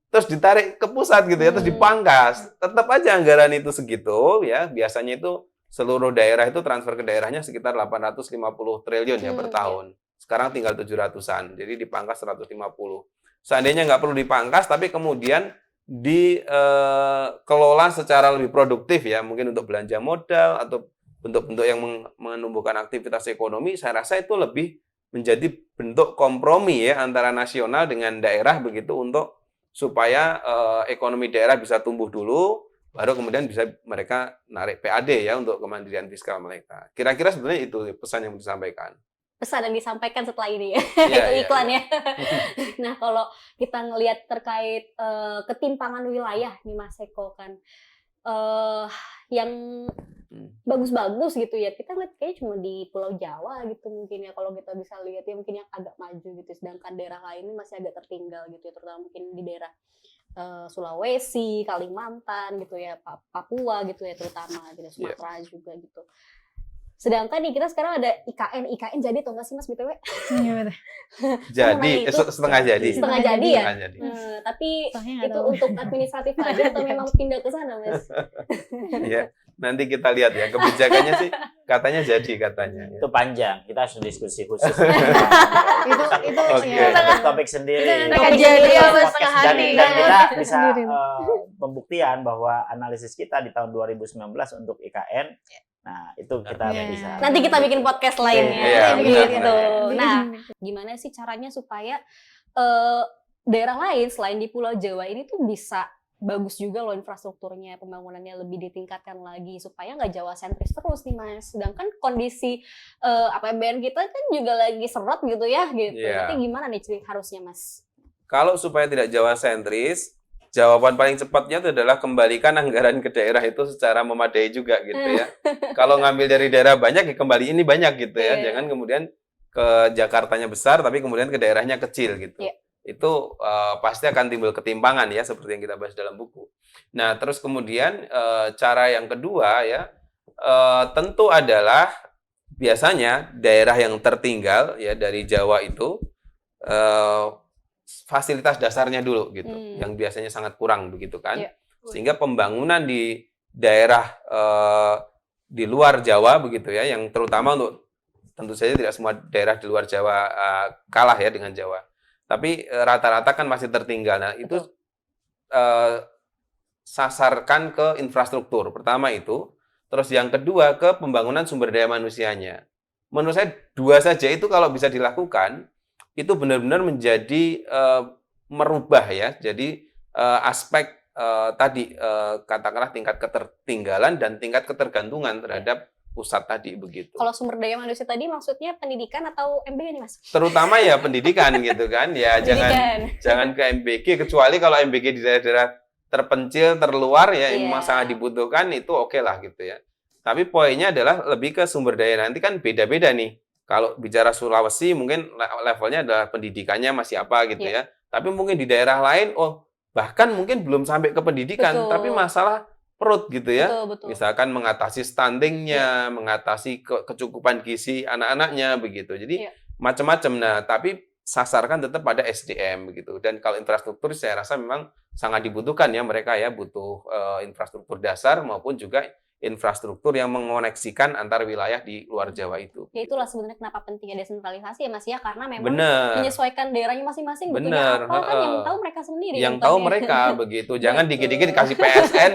terus ditarik ke pusat gitu ya, terus dipangkas. Tetap aja anggaran itu segitu ya, biasanya itu seluruh daerah itu transfer ke daerahnya sekitar 850 triliun ya per tahun. Sekarang tinggal 700-an, jadi dipangkas 150. Seandainya nggak perlu dipangkas, tapi kemudian dikelola secara lebih produktif ya, mungkin untuk belanja modal atau bentuk-bentuk yang menumbuhkan aktivitas ekonomi, saya rasa itu lebih menjadi bentuk kompromi ya antara nasional dengan daerah begitu untuk supaya ekonomi daerah bisa tumbuh dulu, baru kemudian bisa mereka narik PAD ya untuk kemandirian fiskal mereka. Kira-kira sebenarnya itu pesan yang disampaikan. Pesan yang disampaikan setelah ini ya, itu iklan ya. Nah, kalau kita ngelihat terkait ketimpangan wilayah nih Mas Eko kan, yang bagus-bagus gitu ya, kita lihat kayaknya cuma di Pulau Jawa gitu mungkin ya, kalau kita bisa lihat ya mungkin yang agak maju gitu, sedangkan daerah lain ini masih agak tertinggal gitu ya, terutama mungkin di daerah Sulawesi, Kalimantan gitu ya, Papua gitu ya terutama, gitu, Sumatera juga gitu. Sedangkan nih kita sekarang ada IKN jadi atau nggak sih Mas BTW? Jadi setengah jadi. Setengah jadi ya. Tapi Soalnya itu untuk administratif aja atau memang pindah ke sana Mas? Iya, nanti kita lihat ya kebijakannya sih katanya jadi katanya. Itu panjang, kita harus diskusi khusus. itu Topik sendiri. Jadi Dan kita bisa pembuktian bahwa analisis kita di tahun 2019 untuk IKN. Nah, itu kita bisa. Nanti kita bikin podcast lainnya. Gitu. Nah, gimana sih caranya supaya daerah lain selain di Pulau Jawa ini tuh bisa bagus juga loh infrastrukturnya, pembangunannya lebih ditingkatkan lagi supaya nggak Jawa sentris terus nih Mas. Sedangkan kondisi APBN kita kan juga lagi seret gitu ya gitu. Nanti gimana nih harusnya Mas? Kalau supaya tidak Jawa sentris, jawaban paling cepatnya itu adalah kembalikan anggaran ke daerah itu secara memadai juga gitu ya. Kalau ngambil dari daerah banyak ya kembali ini banyak gitu ya. Jangan kemudian ke Jakartanya besar tapi kemudian ke daerahnya kecil gitu. itu pasti akan timbul ketimpangan ya, seperti yang kita bahas dalam buku. Nah, terus kemudian cara yang kedua ya, tentu adalah biasanya daerah yang tertinggal ya dari Jawa itu fasilitas dasarnya dulu gitu, yang biasanya sangat kurang begitu kan, sehingga pembangunan di daerah di luar Jawa begitu ya, yang terutama untuk tentu saja tidak semua daerah di luar Jawa kalah ya dengan Jawa. Tapi rata-rata kan masih tertinggal. Nah, itu sasarkan ke infrastruktur. Pertama itu. Terus yang kedua ke pembangunan sumber daya manusianya. Menurut saya 2 saja itu kalau bisa dilakukan, itu benar-benar menjadi merubah ya. Jadi aspek tadi katakanlah tingkat ketertinggalan dan tingkat ketergantungan terhadap pusat tadi begitu. Kalau sumber daya manusia tadi maksudnya pendidikan atau MBG nih Mas? Terutama ya pendidikan gitu kan. Ya jangan ke MBG, kecuali kalau MBG di daerah-daerah terpencil, terluar ya memang sangat dibutuhkan, itu oke lah gitu ya. Tapi poinnya adalah lebih ke sumber daya. Nanti kan beda-beda nih. Kalau bicara Sulawesi mungkin levelnya adalah pendidikannya masih apa gitu ya. Tapi mungkin di daerah lain bahkan mungkin belum sampai ke pendidikan, tapi masalah perut gitu ya. Misalkan mengatasi stuntingnya, mengatasi kecukupan gizi anak-anaknya begitu. Jadi macam-macam. Nah, tapi sasarkan tetap pada SDM begitu. Dan kalau infrastruktur saya rasa memang sangat dibutuhkan ya, mereka ya butuh infrastruktur dasar maupun juga infrastruktur yang mengoneksikan antar wilayah di luar Jawa itu. Ya itulah sebenarnya kenapa pentingnya desentralisasi ya Mas ya, karena memang menyesuaikan daerahnya masing-masing butuhnya apa kan yang tahu mereka sendiri. Yang tahu mereka begitu. Jangan dikit-dikit dikasih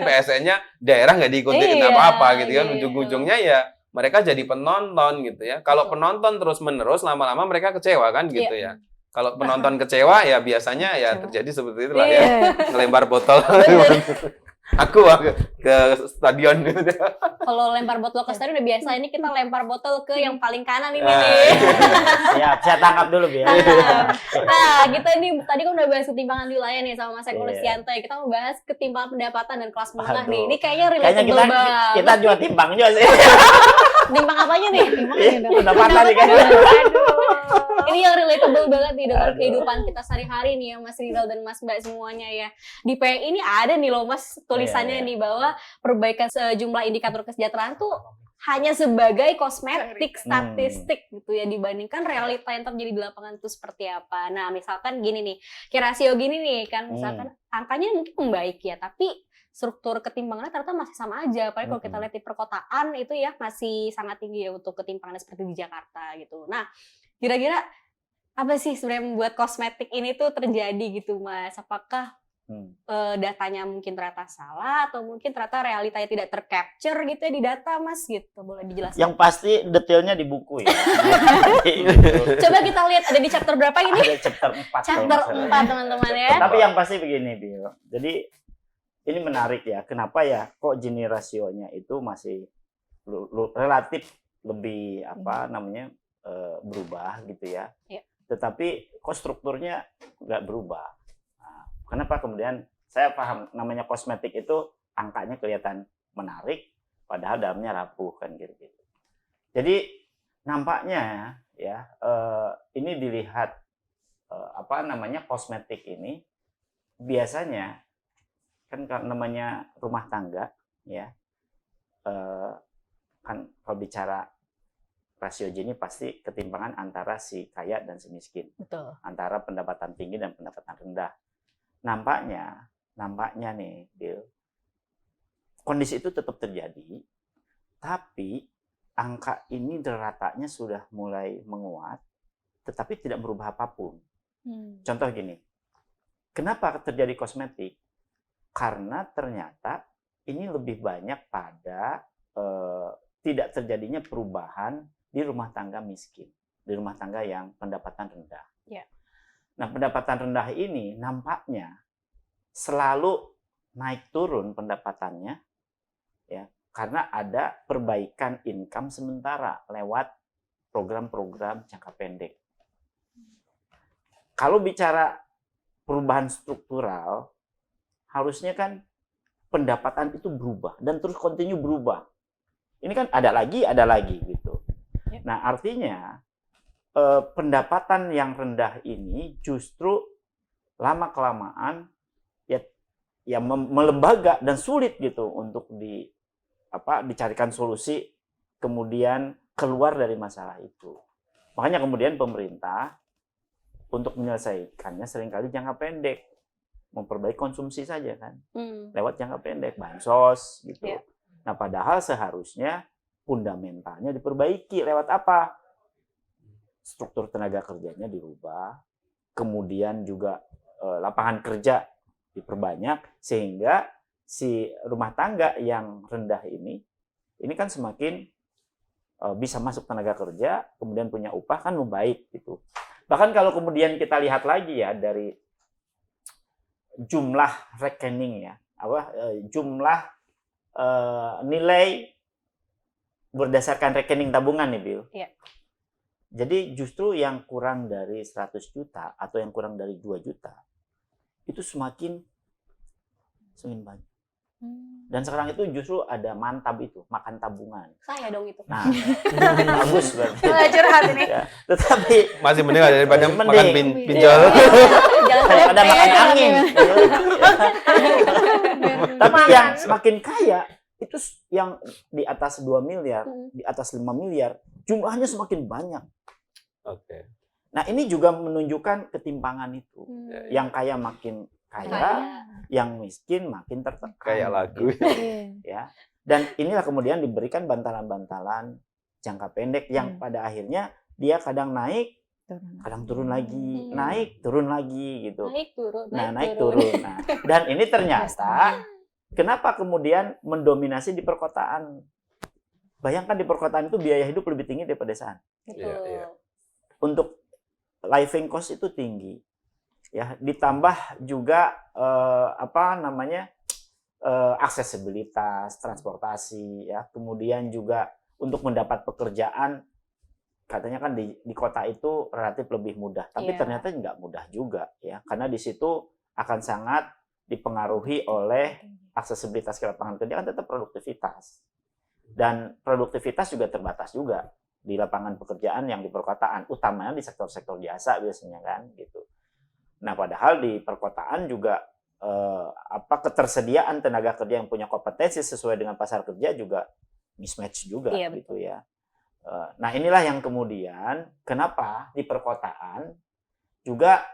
PSN-nya daerah nggak diikutin apa-apa gitu kan. Ujung-ujungnya ya mereka jadi penonton gitu ya. Kalau penonton terus-menerus lama-lama mereka kecewa kan gitu ya. Kalau penonton kecewa ya biasanya ya terjadi seperti itulah ya. Ngelempar botol. Aku ke stadion gitu. Kalau lempar botol ke stadion udah biasa, ini kita lempar botol ke yang paling kanan ini. Siap, saya tangkap dulu biar. Nah, kita ini tadi kan udah bahas ketimpangan wilayah nih sama Mas Eko Lustianto. Kita mau bahas ketimpangan pendapatan dan kelas menengah nih. Ini kayaknya relatable banget. Kita juga timbang juga sih. Timbang apanya nih? Pendapatan nih kan. Ini yang relatable banget nih dengan kehidupan kita sehari-hari nih ya Mas Rizal dan Mas Mbak semuanya ya. Di PI ini ada nih loh Mas tulisannya nih bahwa perbaikan sejumlah indikator kesejahteraan tuh hanya sebagai kosmetik statistik gitu ya, dibandingkan realita yang terjadi di lapangan itu seperti apa. Nah, misalkan gini nih, rasio gini nih kan, misalkan angkanya mungkin membaik ya, tapi struktur ketimpangannya ternyata masih sama aja. Apalagi kalau kita lihat di perkotaan itu ya masih sangat tinggi ya untuk ketimpangan seperti di Jakarta gitu. Nah, kira-kira apa sih sebenarnya membuat kosmetik ini tuh terjadi gitu Mas? Apakah datanya mungkin ternyata salah atau mungkin ternyata realitanya tidak tercapture gitu ya di data Mas gitu? Boleh dijelaskan? Yang pasti detailnya di buku ya. Coba kita lihat ada di chapter berapa ini? Ada chapter 4. Chapter 4 teman-teman ya. Tapi yang pasti begini Bio. Jadi ini menarik ya. Kenapa ya kok Gini rasionya itu masih relatif lebih berubah gitu ya. Tetapi kok strukturnya nggak berubah. Nah, kenapa kemudian saya paham namanya kosmetik itu angkanya kelihatan menarik, padahal dalamnya rapuh kan gitu. Jadi nampaknya ya ini dilihat kosmetik ini biasanya kan namanya rumah tangga ya kan kalau bicara rasio Gini pasti ketimpangan antara si kaya dan si miskin. Betul. Antara pendapatan tinggi dan pendapatan rendah. Nampaknya nih, Bill, kondisi itu tetap terjadi, tapi angka ini deratanya sudah mulai menguat, tetapi tidak berubah apapun. Contoh gini, kenapa terjadi kosmetik? Karena ternyata ini lebih banyak pada tidak terjadinya perubahan di rumah tangga miskin, di rumah tangga yang pendapatan rendah. Yeah. Nah, pendapatan rendah ini nampaknya selalu naik turun pendapatannya, ya, karena ada perbaikan income sementara lewat program-program jangka pendek. Kalau bicara perubahan struktural, harusnya kan pendapatan itu berubah dan terus kontinu berubah. Ini kan ada lagi gitu. Nah, artinya pendapatan yang rendah ini justru lama kelamaan ya melembaga dan sulit gitu untuk dicarikan solusi kemudian keluar dari masalah itu. Makanya kemudian pemerintah untuk menyelesaikannya seringkali jangka pendek, memperbaiki konsumsi saja kan, lewat jangka pendek, bansos gitu. Yeah. Nah, padahal seharusnya fundamentalnya diperbaiki lewat apa? Struktur tenaga kerjanya dirubah, kemudian juga lapangan kerja diperbanyak sehingga si rumah tangga yang rendah ini kan semakin bisa masuk tenaga kerja, kemudian punya upah kan membaik gitu. Bahkan kalau kemudian kita lihat lagi ya dari jumlah rekening ya, jumlah nilai berdasarkan rekening tabungan nih, Bill. Iya. Jadi justru yang kurang dari 100 juta atau yang kurang dari 2 juta itu semakin banyak. Dan sekarang itu justru ada mantab itu, makan tabungan. Saya dong itu. Nah, bagus berarti. Curhat ini. Ya, tetapi Masih mending lah daripada Mending. makan pinjol. Jangan daripada sampai. makan angin. Tapi yang semakin kaya itu yang di atas 2 miliar, di atas 5 miliar, jumlahnya semakin banyak. Oke. Nah, ini juga menunjukkan ketimpangan itu. Yang kaya makin kaya, yang miskin makin tertekan. Kayak lagu. Gitu, ya. Dan inilah kemudian diberikan bantalan-bantalan jangka pendek yang pada akhirnya dia kadang naik, kadang turun lagi, naik, turun lagi gitu. Naik turun. Naik turun. Nah, dan ini ternyata kenapa kemudian mendominasi di perkotaan? Bayangkan di perkotaan itu biaya hidup lebih tinggi daripada pedesaan. Iya. Untuk living cost itu tinggi. Ya, ditambah juga aksesibilitas, transportasi ya. Kemudian juga untuk mendapat pekerjaan katanya kan di kota itu relatif lebih mudah, tapi ternyata nggak mudah juga ya. Karena di situ akan sangat dipengaruhi oleh aksesibilitas ke lapangan kerja kan tetap produktivitas. Dan produktivitas juga terbatas juga di lapangan pekerjaan yang di perkotaan, utamanya di sektor-sektor jasa biasanya kan gitu. Nah, padahal di perkotaan juga ketersediaan tenaga kerja yang punya kompetensi sesuai dengan pasar kerja juga mismatch juga gitu ya. Nah, inilah yang kemudian kenapa di perkotaan juga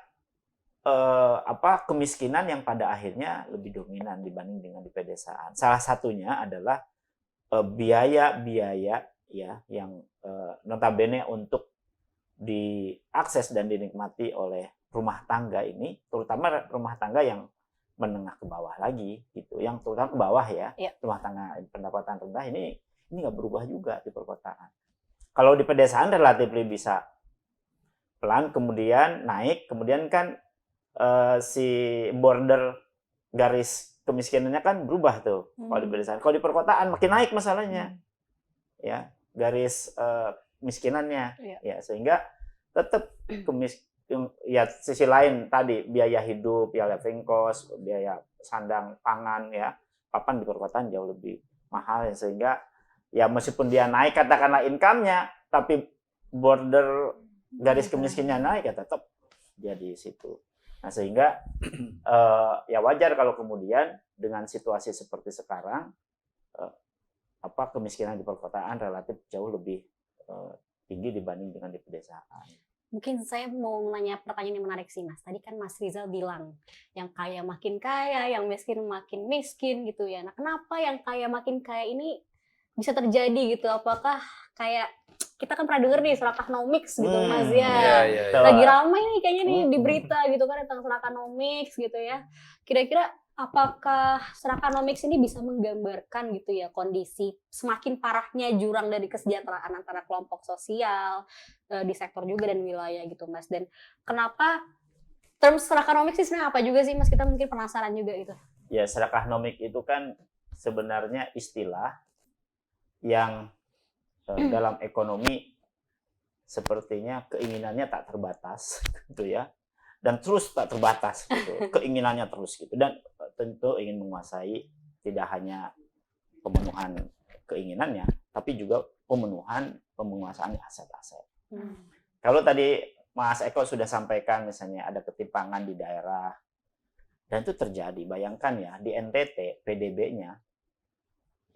kemiskinan yang pada akhirnya lebih dominan dibanding dengan di pedesaan. Salah satunya adalah biaya-biaya ya yang notabene untuk diakses dan dinikmati oleh rumah tangga ini, terutama rumah tangga yang menengah ke bawah lagi gitu, yang terutama ke bawah ya, rumah tangga pendapatan rendah ini nggak berubah juga di perkotaan. Kalau di pedesaan relatif bisa pelan, kemudian naik, kemudian kan si border garis kemiskinannya kan berubah tuh kalau di pedesaan. Kalau di perkotaan makin naik masalahnya, ya garis miskinannya, ya sehingga tetap ya sisi lain tadi biaya hidup, ya living cost, biaya sandang pangan ya, papan di perkotaan jauh lebih mahal ya, sehingga ya meskipun dia naik katakanlah income-nya, tapi border garis kemiskinannya naik ya tetap jadi situ. Nah, sehingga ya wajar kalau kemudian dengan situasi seperti sekarang kemiskinan di perkotaan relatif jauh lebih tinggi dibanding dengan di pedesaan. Mungkin saya mau nanya pertanyaan yang menarik sih, Mas. Tadi kan Mas Rizal bilang yang kaya makin kaya, yang miskin makin miskin gitu ya. Nah, kenapa yang kaya makin kaya ini bisa terjadi gitu? Apakah kayak kita kan pernah denger nih Serakanomics gitu, Mas ya. Lagi ramai nih kayaknya nih di berita gitu kan tentang Serakanomics gitu ya. Kira-kira apakah Serakanomics ini bisa menggambarkan gitu ya kondisi semakin parahnya jurang dari kesejahteraan antara kelompok sosial di sektor juga dan wilayah gitu, Mas? Dan kenapa term Serakanomics ini sebenarnya apa juga sih, Mas? Kita mungkin penasaran juga gitu. Ya, Serakanomics itu kan sebenarnya istilah yang dalam ekonomi sepertinya keinginannya tak terbatas gitu ya, dan terus tak terbatas gitu, keinginannya terus gitu, dan tentu ingin menguasai tidak hanya pemenuhan keinginannya tapi juga penguasaan aset-aset. Kalau tadi Mas Eko sudah sampaikan misalnya ada ketimpangan di daerah. Dan itu terjadi. Bayangkan ya, di NTT PDB-nya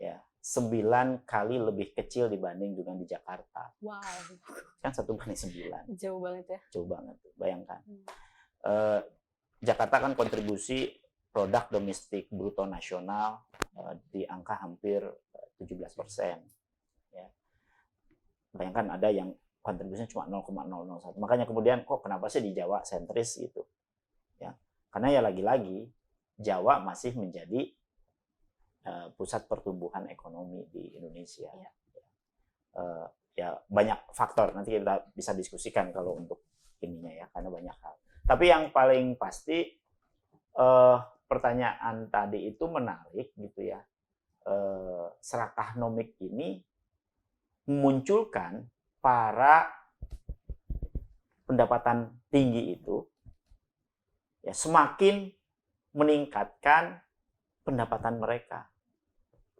ya 9 kali lebih kecil dibanding dengan di Jakarta. Wow, Kan 1/9. jauh banget ya. Jauh banget tuh, bayangkan. Jakarta kan kontribusi produk domestik bruto nasional di angka hampir 17%. Ya. Bayangkan ada yang kontribusinya cuma 0,001. Makanya kemudian kok kenapa sih di Jawa sentris gitu? Ya. Karena ya lagi-lagi Jawa masih menjadi pusat pertumbuhan ekonomi di Indonesia. Ya banyak faktor, nanti kita bisa diskusikan kalau untuk ininya ya, karena banyak hal. Tapi yang paling pasti pertanyaan tadi itu menarik gitu ya. Serakah nomik ini memunculkan para pendapatan tinggi itu ya semakin meningkatkan pendapatan mereka.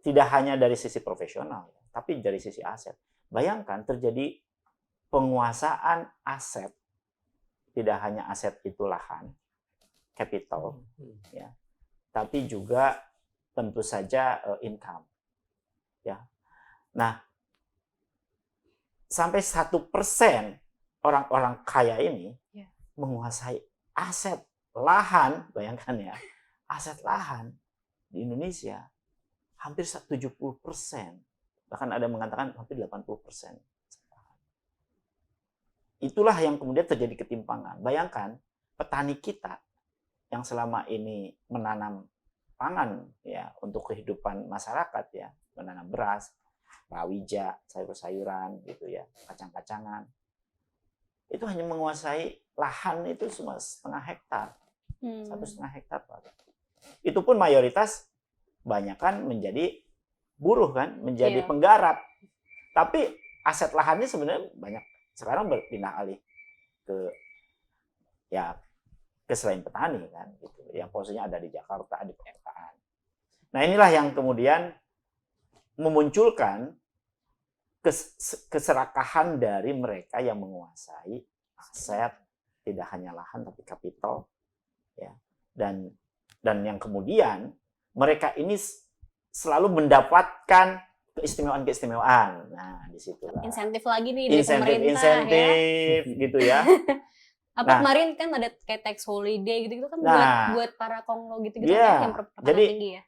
Tidak hanya dari sisi profesional, tapi dari sisi aset. Bayangkan terjadi penguasaan aset, tidak hanya aset itu lahan, capital, ya, tapi juga tentu saja income. Ya. Nah, sampai 1% orang-orang kaya ini menguasai aset lahan, bayangkan ya, aset lahan di Indonesia hampir 70%, bahkan ada yang mengatakan hampir 80%. Itulah yang kemudian terjadi ketimpangan. Bayangkan petani kita yang selama ini menanam pangan ya untuk kehidupan masyarakat ya, menanam beras, palawija, sayur-sayuran gitu ya, kacang-kacangan. Itu hanya menguasai lahan itu cuma 1,5 hektar. 1,5 hektar. Itu pun mayoritas banyak kan menjadi buruh kan, menjadi penggarap. Tapi aset lahannya sebenarnya banyak sekarang berpindah alih ke selain petani kan gitu. Yang posisinya ada di Jakarta, di perkotaan. Nah, inilah yang kemudian memunculkan keserakahan dari mereka yang menguasai aset, tidak hanya lahan tapi kapital ya. Dan yang kemudian mereka ini selalu mendapatkan keistimewaan. Nah, di situ Insentif lagi nih dari pemerintah insentif gitu ya. Apa kemarin kan ada kayak tax holiday gitu kan buat para konglo gitu yang pendapatan jadi tinggi ya.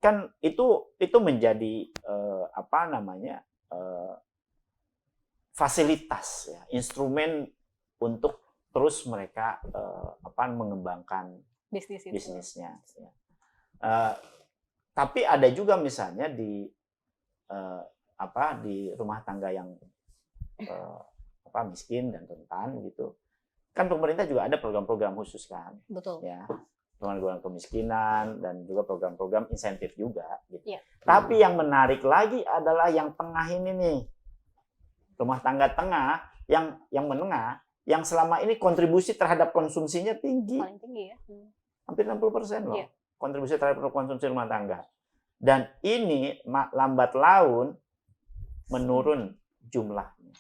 Kan itu menjadi fasilitas ya, instrumen untuk terus mereka mengembangkan bisnisnya. Ya. Tapi ada juga misalnya di rumah tangga yang miskin dan rentan gitu. Kan pemerintah juga ada program-program khusus kan. Betul. Ya. Program kemiskinan dan juga program-program insentif juga gitu. Ya. Tapi yang menarik lagi adalah yang tengah ini nih. Rumah tangga tengah yang menengah yang selama ini kontribusi terhadap konsumsinya tinggi. Paling tinggi ya. Hampir 60% loh. Ya. Kontribusi terhadap konsumsi rumah tangga. Dan ini lambat laun menurun jumlahnya.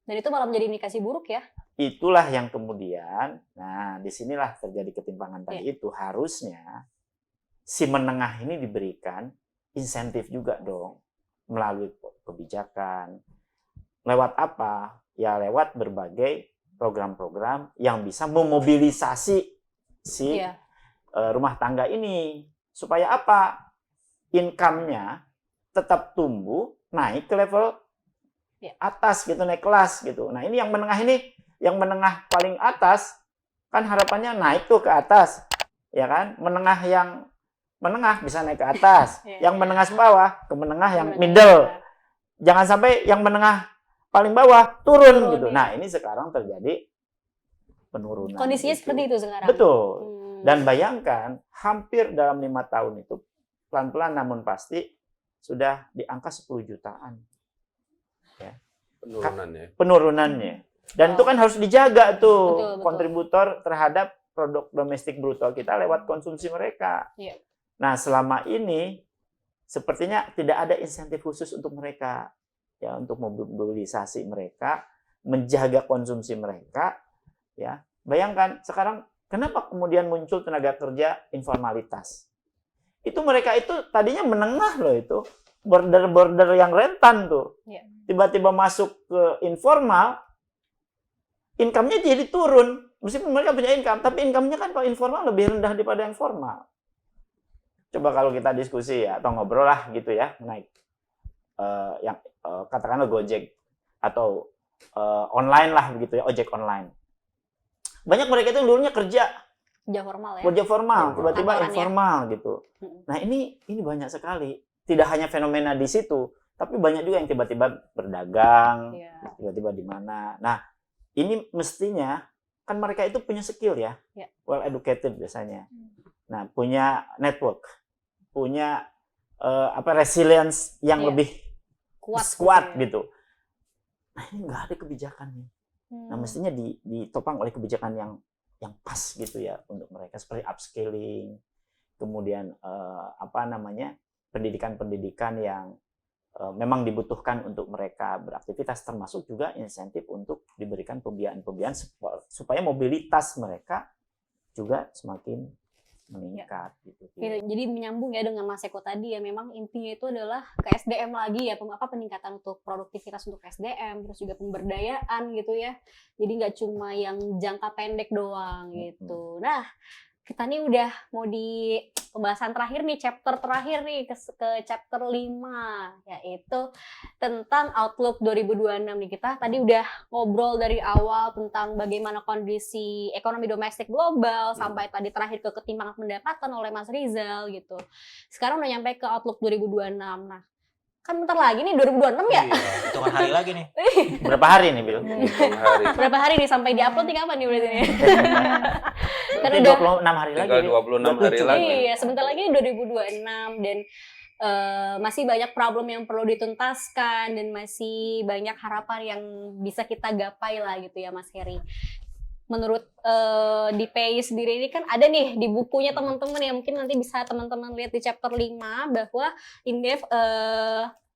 Dan itu malah menjadi indikasi buruk ya. Itulah yang kemudian, nah disinilah terjadi ketimpangan tadi itu. Harusnya si menengah ini diberikan insentif juga dong. Melalui kebijakan. Lewat apa? Ya lewat berbagai program-program yang bisa memobilisasi si rumah tangga ini. Supaya apa? Income-nya tetap tumbuh, naik ke level atas gitu, naik kelas gitu. Nah ini yang menengah ini, yang menengah paling atas, kan harapannya naik tuh ke atas. Ya kan? Yang menengah bisa naik ke atas. Yang menengah bawah ke menengah yang middle. Jangan sampai yang menengah paling bawah turun gitu. Nah ini sekarang terjadi penurunan. Kondisinya seperti itu sekarang. Betul. Dan bayangkan hampir dalam 5 tahun itu pelan-pelan namun pasti sudah di angka 10 jutaan. Ya. Penurunannya. Dan itu kan harus dijaga tuh betul. Kontributor terhadap produk domestik bruto kita lewat konsumsi mereka. Iya. Nah, selama ini sepertinya tidak ada insentif khusus untuk mereka ya, untuk mobilisasi mereka, menjaga konsumsi mereka Ya, bayangkan sekarang kenapa kemudian muncul tenaga kerja informalitas? Itu mereka itu tadinya menengah loh itu, border-border yang rentan tuh. Iya. Tiba-tiba masuk ke informal, income-nya jadi turun. Meskipun mereka punya income, tapi income-nya kan kalau informal lebih rendah daripada yang formal. Coba kalau kita diskusi ya, atau ngobrol lah gitu ya, naik katakanlah Gojek atau online lah begitu ya, ojek online. Banyak mereka itu yang dulunya kerja formal ya. kerja formal, tiba-tiba Kantoran ya. informal gitu. Nah ini banyak sekali. Tidak hanya fenomena di situ, tapi banyak juga yang tiba-tiba berdagang, Iya. tiba-tiba di mana. Nah ini mestinya kan mereka itu punya skill ya, Ya. well educated biasanya. Nah punya network, punya resilience yang Iya. lebih Kuat gitu. Nah ini nggak ada kebijakan nih. Nah mestinya ditopang oleh kebijakan yang pas gitu ya untuk mereka, seperti upscaling, kemudian pendidikan-pendidikan yang memang dibutuhkan untuk mereka beraktivitas, termasuk juga insentif untuk diberikan pembiayaan supaya mobilitas mereka juga semakin meningkat gitu. Gitu. Jadi menyambung ya dengan Mas Eko tadi ya, memang intinya itu adalah ke SDM lagi ya, peningkatan untuk produktivitas untuk SDM, terus juga pemberdayaan gitu ya. Jadi nggak cuma yang jangka pendek doang gitu. Nah, kita nih udah mau di pembahasan terakhir nih, chapter terakhir nih ke chapter 5, yaitu tentang Outlook 2026 nih. Kita tadi udah ngobrol dari awal tentang bagaimana kondisi ekonomi domestik global, sampai tadi terakhir ke ketimpangan pendapatan oleh Mas Rizal gitu. Sekarang udah nyampe ke Outlook 2026. Nah, kan bentar lagi nih 2026 ya? Iya, hitungan hari lagi nih. Berapa hari nih, Bil? Berapa hari nih sampai di-upload nih, kapan nih berarti nih? Kan Berarti udah 26 hari lagi. Tinggal 26 hari lagi. Iya, sebentar lagi 2026 dan masih banyak problem yang perlu dituntaskan dan masih banyak harapan yang bisa kita gapai lah gitu ya Mas Heri. Menurut DPI sendiri ini kan ada nih di bukunya teman-teman yang mungkin nanti bisa teman-teman lihat di chapter 5 bahwa Indef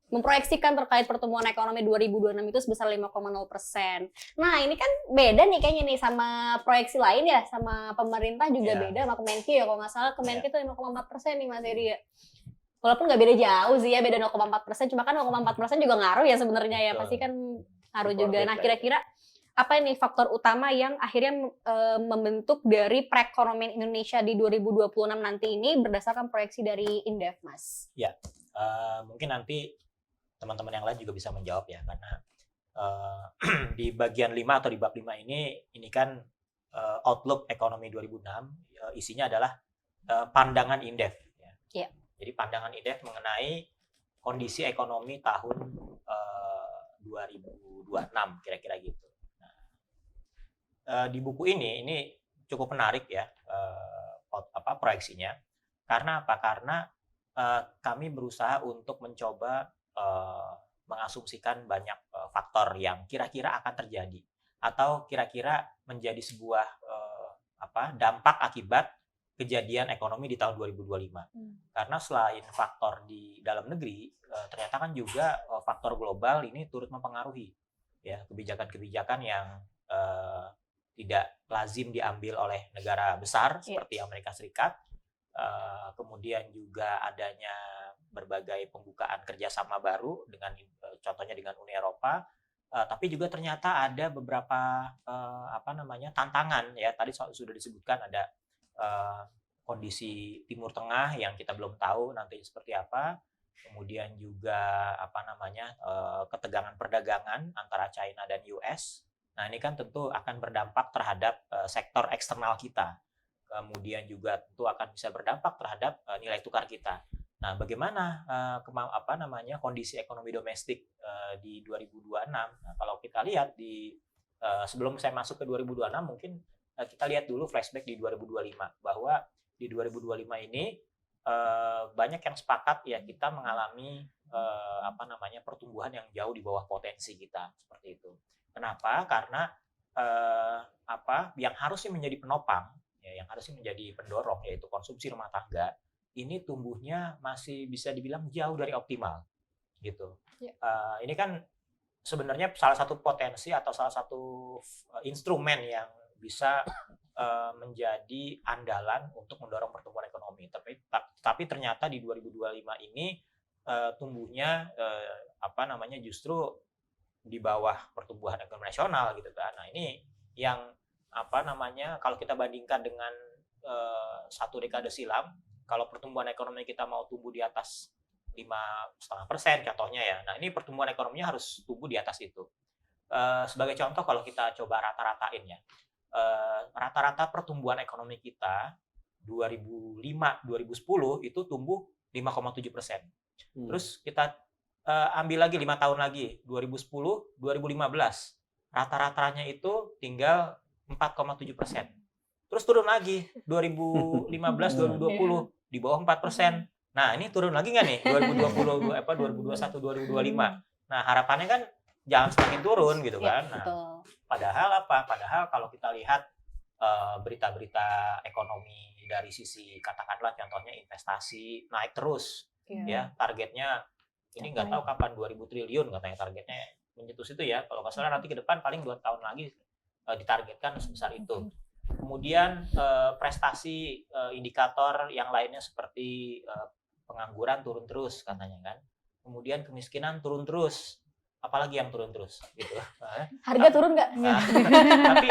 memproyeksikan terkait pertumbuhan ekonomi 2026 itu sebesar 5,0%. Nah, ini kan beda nih kayaknya nih sama proyeksi lain ya, sama pemerintah juga beda, sama Kemenki ya, kalau nggak salah Kemenki itu 5,4% nih Mas Heri ya. Walaupun nggak beda jauh sih ya, beda 0,4%, cuma kan 0,4% juga ngaruh ya sebenarnya ya, pasti kan ngaruh juga. Nah, kira-kira apa nih faktor utama yang akhirnya membentuk dari perekonomian Indonesia di 2026 nanti ini berdasarkan proyeksi dari Indef, Mas? Ya, mungkin nanti teman-teman yang lain juga bisa menjawab ya, karena di bagian 5 atau di bab 5 ini kan Outlook Ekonomi 2006, isinya adalah pandangan Indef. Ya. Yeah. Jadi pandangan Indef mengenai kondisi ekonomi tahun 2026 kira-kira gitu. Di buku ini cukup menarik ya proyeksinya. Karena apa? Karena kami berusaha untuk mencoba mengasumsikan banyak faktor yang kira-kira akan terjadi atau kira-kira menjadi sebuah dampak akibat kejadian ekonomi di tahun 2025. Karena selain faktor di dalam negeri, ternyata kan juga faktor global ini turut mempengaruhi ya kebijakan-kebijakan yang tidak lazim diambil oleh negara besar seperti Amerika Serikat. Kemudian juga adanya berbagai pembukaan kerjasama baru dengan contohnya dengan Uni Eropa, tapi juga ternyata ada beberapa tantangan ya, tadi sudah disebutkan ada kondisi Timur Tengah yang kita belum tahu nanti seperti apa, kemudian juga ketegangan perdagangan antara China dan US. Nah ini kan tentu akan berdampak terhadap sektor eksternal kita. Kemudian juga tentu akan bisa berdampak terhadap nilai tukar kita. Nah, bagaimana kondisi ekonomi domestik di 2026? Nah, kalau kita lihat sebelum saya masuk ke 2026, mungkin kita lihat dulu flashback di 2025 bahwa di 2025 ini banyak yang sepakat ya kita mengalami pertumbuhan yang jauh di bawah potensi kita seperti itu. Kenapa? Karena yang harusnya menjadi penopang, ya, yang harusnya menjadi pendorong yaitu konsumsi rumah tangga, ini tumbuhnya masih bisa dibilang jauh dari optimal, gitu. Ini kan sebenarnya salah satu potensi atau salah satu instrumen yang bisa menjadi andalan untuk mendorong pertumbuhan ekonomi. Tapi ternyata di 2025 ini tumbuhnya justru di bawah pertumbuhan ekonomi nasional gitu kan. Nah, ini yang kalau kita bandingkan dengan satu dekade silam, kalau pertumbuhan ekonomi kita mau tumbuh di atas 5,5% contohnya ya. Nah, ini pertumbuhan ekonominya harus tumbuh di atas itu. Sebagai contoh, kalau kita coba rata-ratain ya, rata-rata pertumbuhan ekonomi kita 2005-2010 itu tumbuh 5,7%. Terus kita ambil lagi 5 tahun lagi, 2010-2015, rata-ratanya itu tinggal 4,7%. Terus turun lagi 2015-2020 di bawah 4%. Nah, ini turun lagi nggak nih 2021-2025? Nah, harapannya kan jangan semakin turun gitu kan. Nah, padahal kalau kita lihat berita-berita ekonomi dari sisi katakanlah contohnya investasi naik terus, ya targetnya ini nggak tahu kapan 2000 triliun katanya targetnya menyentuh situ ya. Kalau nggak salah nanti ke depan paling 2 tahun lagi ditargetkan sebesar itu. Kemudian prestasi indikator yang lainnya seperti pengangguran turun terus katanya kan. Kemudian kemiskinan turun terus. Apalagi yang turun terus gitu. Harga turun nggak? Tapi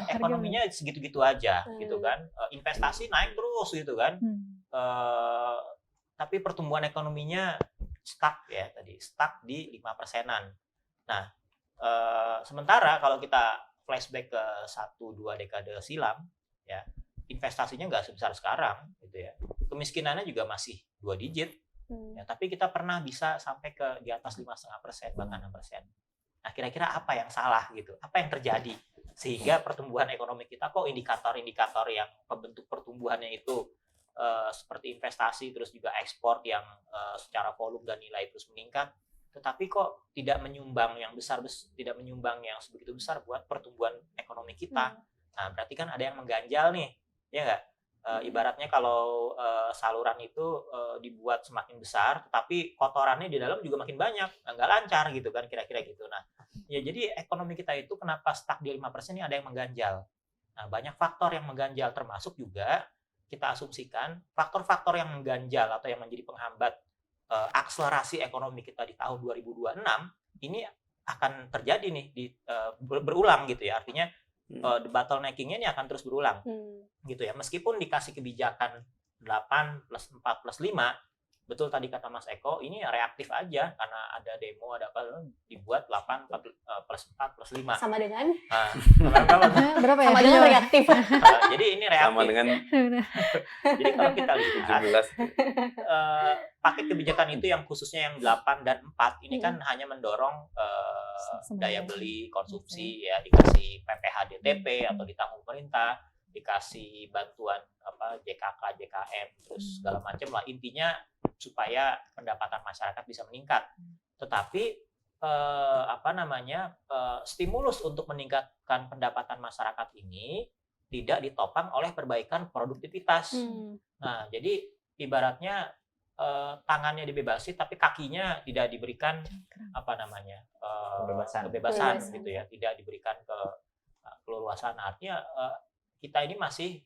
ekonominya segitu-gitu aja gitu kan. Investasi naik terus gitu kan. Tapi pertumbuhan ekonominya stuck di 5%-an. Nah, sementara kalau kita flashback ke 1-2 dekade silam ya, investasinya nggak sebesar sekarang gitu ya. Kemiskinannya juga masih 2 digit. Ya, tapi kita pernah bisa sampai ke di atas 5,5%, bahkan 6%. Nah, kira-kira apa yang salah gitu? Apa yang terjadi sehingga pertumbuhan ekonomi kita kok indikator-indikator yang pembentuk pertumbuhannya itu seperti investasi terus juga ekspor yang secara volume dan nilai terus meningkat, tetapi kok tidak menyumbang yang sebegitu besar buat pertumbuhan ekonomi kita. Nah, berarti kan ada yang mengganjal nih, ya nggak? Ibaratnya kalau saluran itu dibuat semakin besar, tetapi kotorannya di dalam juga makin banyak, nggak lancar gitu kan, kira-kira gitu. Nah, ya jadi ekonomi kita itu kenapa stuck di 5% ini ada yang mengganjal. Nah, banyak faktor yang mengganjal, termasuk juga kita asumsikan faktor-faktor yang mengganjal atau yang menjadi penghambat akselerasi ekonomi kita di tahun 2026 ini akan terjadi nih berulang gitu ya. Artinya the bottlenecking-nya ini akan terus berulang gitu ya. Meskipun dikasih kebijakan 8 plus 4 plus 5, betul tadi kata Mas Eko, ini reaktif aja karena ada demo, ada apa, dibuat 8 plus 4 plus 5. Sama dengan? Berapa ya? Sama dengan reaktif. Jadi ini reaktif. Sama dengan Jadi kalau kita lihat 17. paket kebijakan itu yang khususnya yang 8 dan 4 ini kan hanya mendorong daya beli, konsumsi ya, dikasih PPh DTP atau ditanggung pemerintah, dikasih bantuan JKK, JKM, terus segala macam lah, intinya supaya pendapatan masyarakat bisa meningkat. Tetapi stimulus untuk meningkatkan pendapatan masyarakat ini tidak ditopang oleh perbaikan produktivitas. Nah, jadi ibaratnya tangannya dibebasi tapi kakinya tidak diberikan kebebasan gitu ya, tidak diberikan keleluasan. Artinya kita ini masih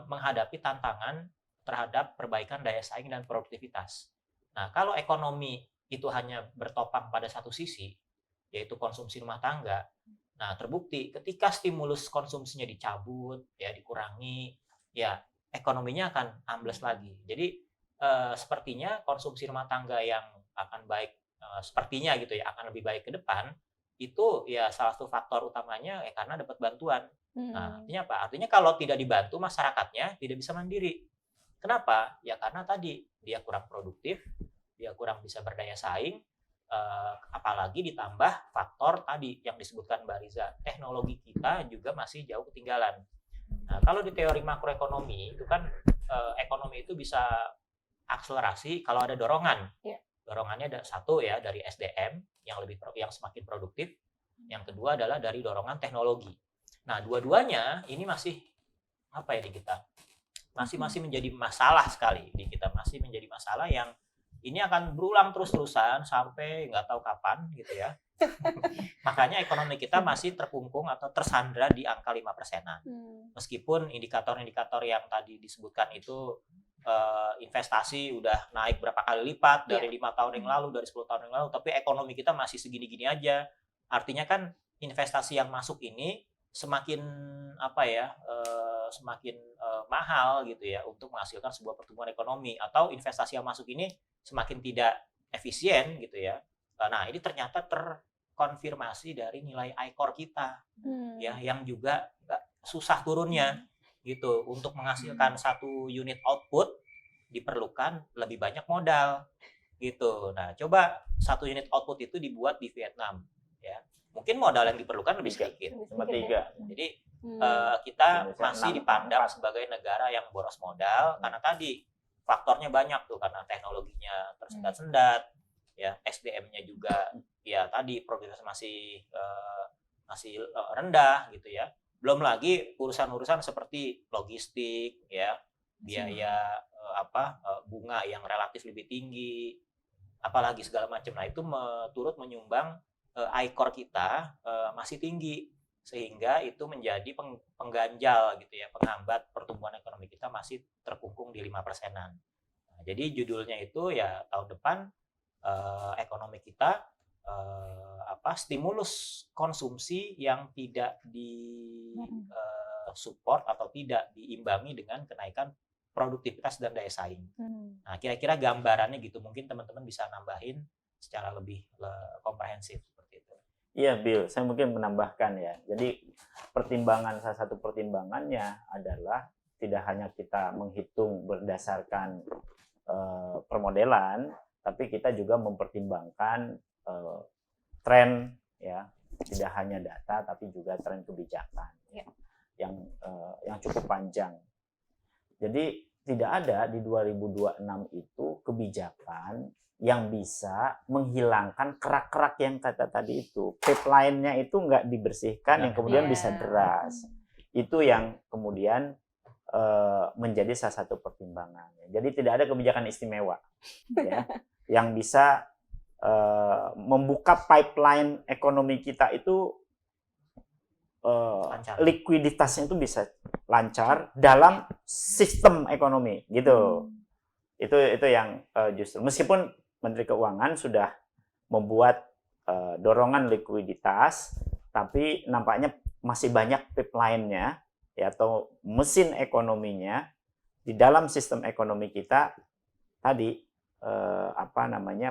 menghadapi tantangan terhadap perbaikan daya saing dan produktivitas. Nah, kalau ekonomi itu hanya bertopang pada satu sisi, yaitu konsumsi rumah tangga, nah terbukti ketika stimulus konsumsinya dicabut, ya dikurangi, ya ekonominya akan ambles lagi. Jadi sepertinya konsumsi rumah tangga yang akan baik, sepertinya gitu ya, akan lebih baik ke depan, itu ya salah satu faktor utamanya karena dapat bantuan. Nah, artinya apa? Artinya kalau tidak dibantu masyarakatnya tidak bisa mandiri. Kenapa? Ya karena tadi dia kurang produktif, dia kurang bisa berdaya saing, apalagi ditambah faktor tadi yang disebutkan Mbak Riza, teknologi kita juga masih jauh ketinggalan. Nah, kalau di teori makroekonomi itu kan ekonomi itu bisa akselerasi kalau ada dorongan. Dorongannya ada satu ya dari SDM yang semakin produktif, yang kedua adalah dari dorongan teknologi. Nah, dua-duanya ini masih di kita masih menjadi masalah sekali di kita, masih menjadi masalah yang ini akan berulang terus-terusan sampai nggak tahu kapan gitu ya. Makanya ekonomi kita masih terkungkung atau tersandra di angka 5%-an. Meskipun indikator-indikator yang tadi disebutkan itu investasi udah naik berapa kali lipat dari 5 tahun yang lalu, dari 10 tahun yang lalu, tapi ekonomi kita masih segini-gini aja. Artinya kan investasi yang masuk ini semakin semakin mahal gitu ya untuk menghasilkan sebuah pertumbuhan ekonomi, atau investasi yang masuk ini semakin tidak efisien gitu ya. Nah, ini ternyata terkonfirmasi dari nilai ICOR kita ya, yang juga susah turunnya gitu. Untuk menghasilkan satu unit output diperlukan lebih banyak modal gitu. Nah, coba satu unit output itu dibuat di Vietnam ya. Mungkin modal yang diperlukan lebih sedikit. Cuma 3. Jadi kita Indonesia masih 6, dipandang 4. sebagai negara yang boros modal karena tadi faktornya banyak tuh, karena teknologinya tersendat-sendat, ya SDM-nya juga ya tadi produktivitas masih rendah gitu ya. Belum lagi urusan-urusan seperti logistik ya, biaya bunga yang relatif lebih tinggi, apalagi segala macam. Nah, itu turut menyumbang ICOR kita masih tinggi, sehingga itu menjadi pengganjal gitu ya, penghambat pertumbuhan ekonomi kita masih terkungkung di 5%-an. Nah, jadi judulnya itu ya tahun depan ekonomi kita stimulus konsumsi yang tidak support atau tidak diimbangi dengan kenaikan produktivitas dan daya saing. Nah, kira-kira gambarannya gitu, mungkin teman-teman bisa nambahin secara lebih komprehensif seperti itu. Iya, Bill, saya mungkin menambahkan ya. Jadi salah satu pertimbangannya adalah tidak hanya kita menghitung berdasarkan permodelan, tapi kita juga mempertimbangkan tren ya, tidak hanya data tapi juga tren kebijakan yang cukup panjang. Jadi tidak ada di 2026 itu kebijakan yang bisa menghilangkan kerak-kerak yang kata tadi itu. Pipeline-nya itu nggak dibersihkan, yang kemudian bisa deras. Itu yang kemudian menjadi salah satu pertimbangan. Jadi tidak ada kebijakan istimewa ya, yang bisa membuka pipeline ekonomi kita itu likuiditasnya itu bisa lancar dalam sistem ekonomi gitu. Itu yang justru meskipun Menteri Keuangan sudah membuat dorongan likuiditas, tapi nampaknya masih banyak pipeline-nya ya, atau mesin ekonominya di dalam sistem ekonomi kita tadi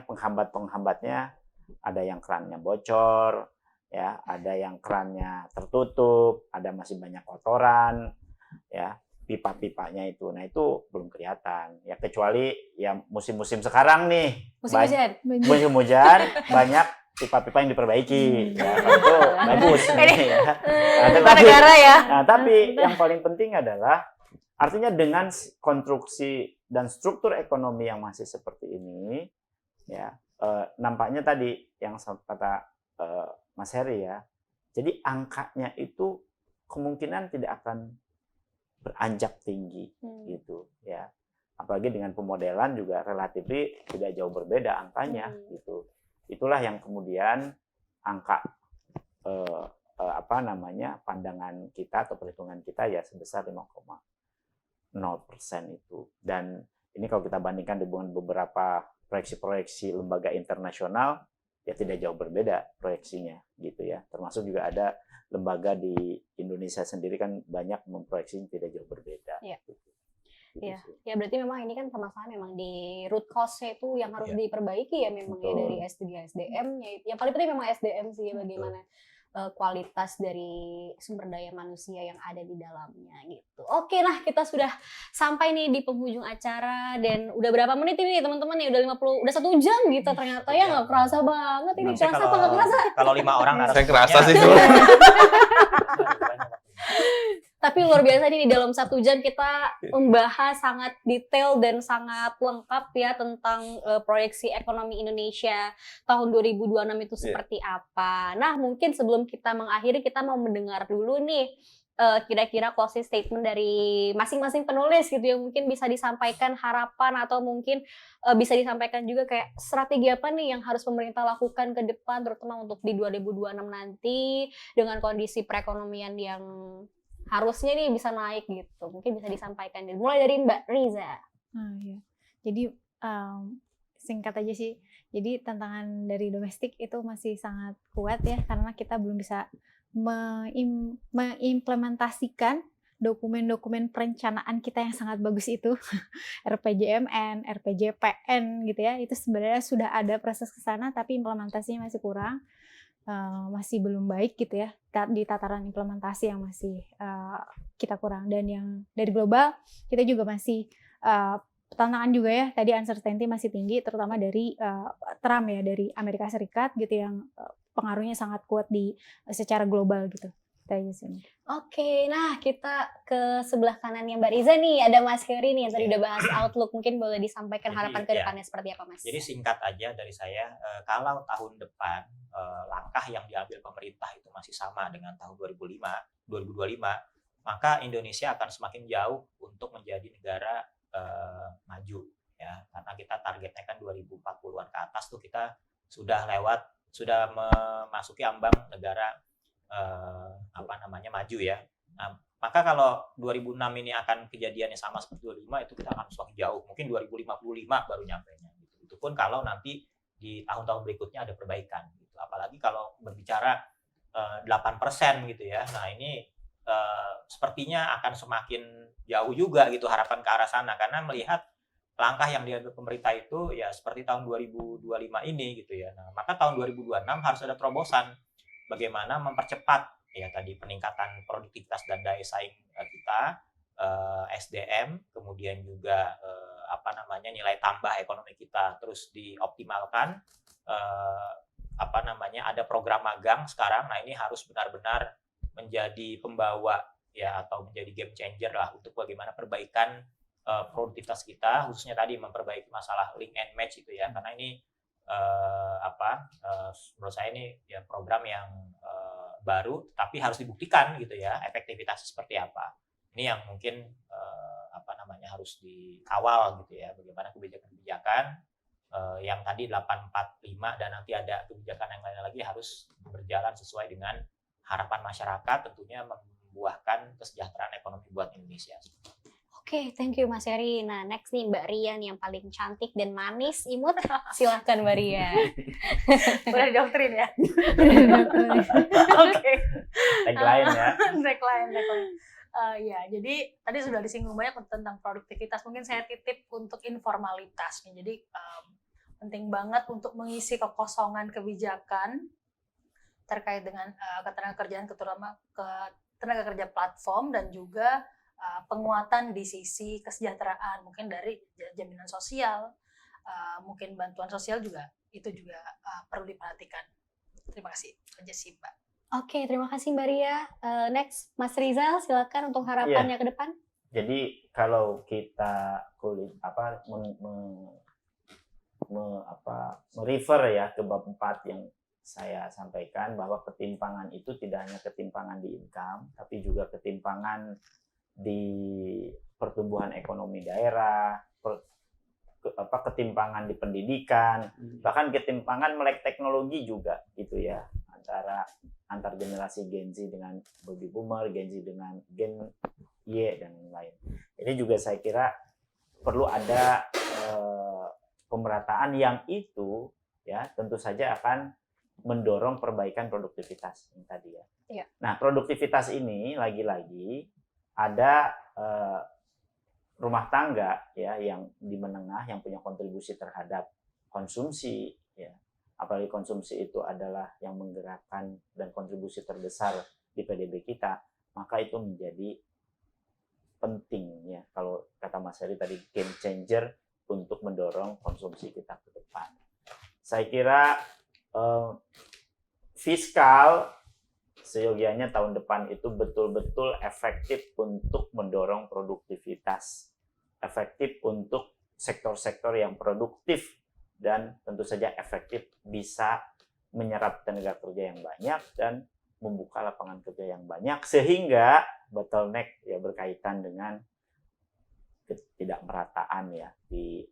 penghambat-penghambatnya, ada yang kerannya bocor ya, ada yang kerannya tertutup, ada masih banyak kotoran ya, pipa-pipanya itu. Nah, itu belum kelihatan ya, kecuali ya musim-musim sekarang nih, musim hujan banyak pipa-pipa yang diperbaiki ya, itu bagus ya. Tapi yang paling penting adalah artinya dengan konstruksi dan struktur ekonomi yang masih seperti ini ya, nampaknya tadi yang kata Mas Heri ya, jadi angkanya itu kemungkinan tidak akan beranjak tinggi gitu ya, apalagi dengan pemodelan juga relatif tidak jauh berbeda angkanya gitu. Itulah yang kemudian angka pandangan kita atau perhitungan kita ya sebesar 5,0% itu. Dan ini kalau kita bandingkan dengan beberapa proyeksi-proyeksi lembaga internasional ya tidak jauh berbeda proyeksinya gitu ya. Termasuk juga ada lembaga di Indonesia sendiri kan banyak memproyeksi tidak jauh berbeda. Iya. Gitu. Iya, ya berarti memang ini kan sama-sama memang di root cause-nya itu yang harus diperbaiki ya memang. Betul. Ya dari SDM-nya. Yang paling penting memang SDM sih, bagaimana kualitas dari sumber daya manusia yang ada di dalamnya gitu. Oke, nah kita sudah sampai nih di penghujung acara, dan udah berapa menit ini teman-teman ya, udah 1 jam gitu ternyata ya, nggak kerasa banget ini. Kerasa apa nggak kerasa? Kalau 5 orang saya kerasa sih. Tapi luar biasa nih, di dalam 1 jam kita membahas sangat detail dan sangat lengkap ya tentang proyeksi ekonomi Indonesia tahun 2026 itu seperti apa. Nah, mungkin sebelum kita mengakhiri, kita mau mendengar dulu nih kira-kira closing statement dari masing-masing penulis gitu yang mungkin bisa disampaikan harapan atau mungkin bisa disampaikan juga kayak strategi apa nih yang harus pemerintah lakukan ke depan terutama untuk di 2026 nanti dengan kondisi perekonomian yang harusnya nih bisa naik gitu. Mungkin bisa disampaikan. Mulai dari Mbak Riza. Iya. Jadi singkat aja sih. Jadi tantangan dari domestik itu masih sangat kuat ya karena kita belum bisa mengimplementasikan dokumen-dokumen perencanaan kita yang sangat bagus itu RPJMN, RPJPN gitu ya. Itu sebenarnya sudah ada proses ke sana tapi implementasinya masih kurang. Masih belum baik gitu ya di tataran implementasi yang masih kita kurang dan yang dari global kita juga masih tantangan juga ya tadi uncertainty masih tinggi terutama dari Trump ya dari Amerika Serikat gitu yang pengaruhnya sangat kuat secara global gitu. Oke, nah kita ke sebelah kanannya Mbak Riza nih, ada Mas Heri nih yang tadi udah bahas outlook, mungkin boleh disampaikan harapan ke depannya seperti apa Mas? Jadi singkat aja dari saya, kalau tahun depan langkah yang diambil pemerintah itu masih sama dengan tahun 2025, maka Indonesia akan semakin jauh untuk menjadi negara maju ya, karena kita targetnya kan 2040-an ke atas tuh kita sudah memasuki ambang negara maju ya. Nah, maka kalau 2006 ini akan kejadiannya sama seperti 2005 itu kita akan semakin jauh. Mungkin 2055 baru nyampenya gitu. Itu pun kalau nanti di tahun-tahun berikutnya ada perbaikan gitu. Apalagi kalau berbicara 8% gitu ya. Nah, ini sepertinya akan semakin jauh juga gitu harapan ke arah sana karena melihat langkah yang diambil pemerintah itu ya seperti tahun 2025 ini gitu ya. Nah, maka tahun 2026 harus ada terobosan bagaimana mempercepat ya tadi peningkatan produktivitas dan daya saing kita, SDM, kemudian juga nilai tambah ekonomi kita terus dioptimalkan, ada program magang sekarang. Nah, ini harus benar-benar menjadi pembawa ya atau menjadi game changer lah untuk bagaimana perbaikan produktivitas kita, khususnya tadi memperbaiki masalah link and match itu ya, karena ini menurut saya ini ya program yang baru tapi harus dibuktikan gitu ya efektivitasnya seperti apa. Ini yang mungkin harus dikawal gitu ya, bagaimana kebijakan-kebijakan yang tadi 845 dan nanti ada kebijakan yang lain lagi harus berjalan sesuai dengan harapan masyarakat, tentunya membuahkan kesejahteraan ekonomi buat Indonesia. Oke, thank you Mas Heri. Nah, next nih Mbak Rian yang paling cantik dan manis, imut. Silahkan Mbak Rian. Udah didoktrin ya? Oke. Tagline ya. Tagline. Ya, jadi tadi sudah disinggung banyak tentang produktivitas. Mungkin saya titip untuk informalitas. Jadi penting banget untuk mengisi kekosongan kebijakan terkait dengan ketenagakerjaan, terutama tenaga kerja platform dan juga penguatan di sisi kesejahteraan, mungkin dari jaminan sosial, mungkin bantuan sosial juga itu juga perlu diperhatikan. Terima kasih aja sih Mbak. Oke, terima kasih Mbak Ria. Next Mas Rizal, silakan untuk harapannya ke depan. Jadi kalau kita merefer ya ke bab 4 yang saya sampaikan bahwa ketimpangan itu tidak hanya ketimpangan di income, tapi juga ketimpangan di pertumbuhan ekonomi daerah, ketimpangan di pendidikan, bahkan ketimpangan melek teknologi juga gitu ya, antar generasi Gen Z dengan baby boomer, Gen Z dengan Gen Y dan lain. Ini juga saya kira perlu ada pemerataan yang itu ya tentu saja akan mendorong perbaikan produktivitas yang tadi ya. Iya. Nah, produktivitas ini lagi-lagi ada rumah tangga ya yang di menengah yang punya kontribusi terhadap konsumsi ya. Apalagi konsumsi itu adalah yang menggerakkan dan kontribusi terbesar di PDB kita, maka itu menjadi penting ya kalau kata Mas Heri tadi game changer untuk mendorong konsumsi kita ke depan. Saya kira fiskal seyogianya tahun depan itu betul-betul efektif untuk mendorong produktivitas, efektif untuk sektor-sektor yang produktif, dan tentu saja efektif bisa menyerap tenaga kerja yang banyak dan membuka lapangan kerja yang banyak, sehingga bottleneck ya berkaitan dengan ketidakmerataan ya di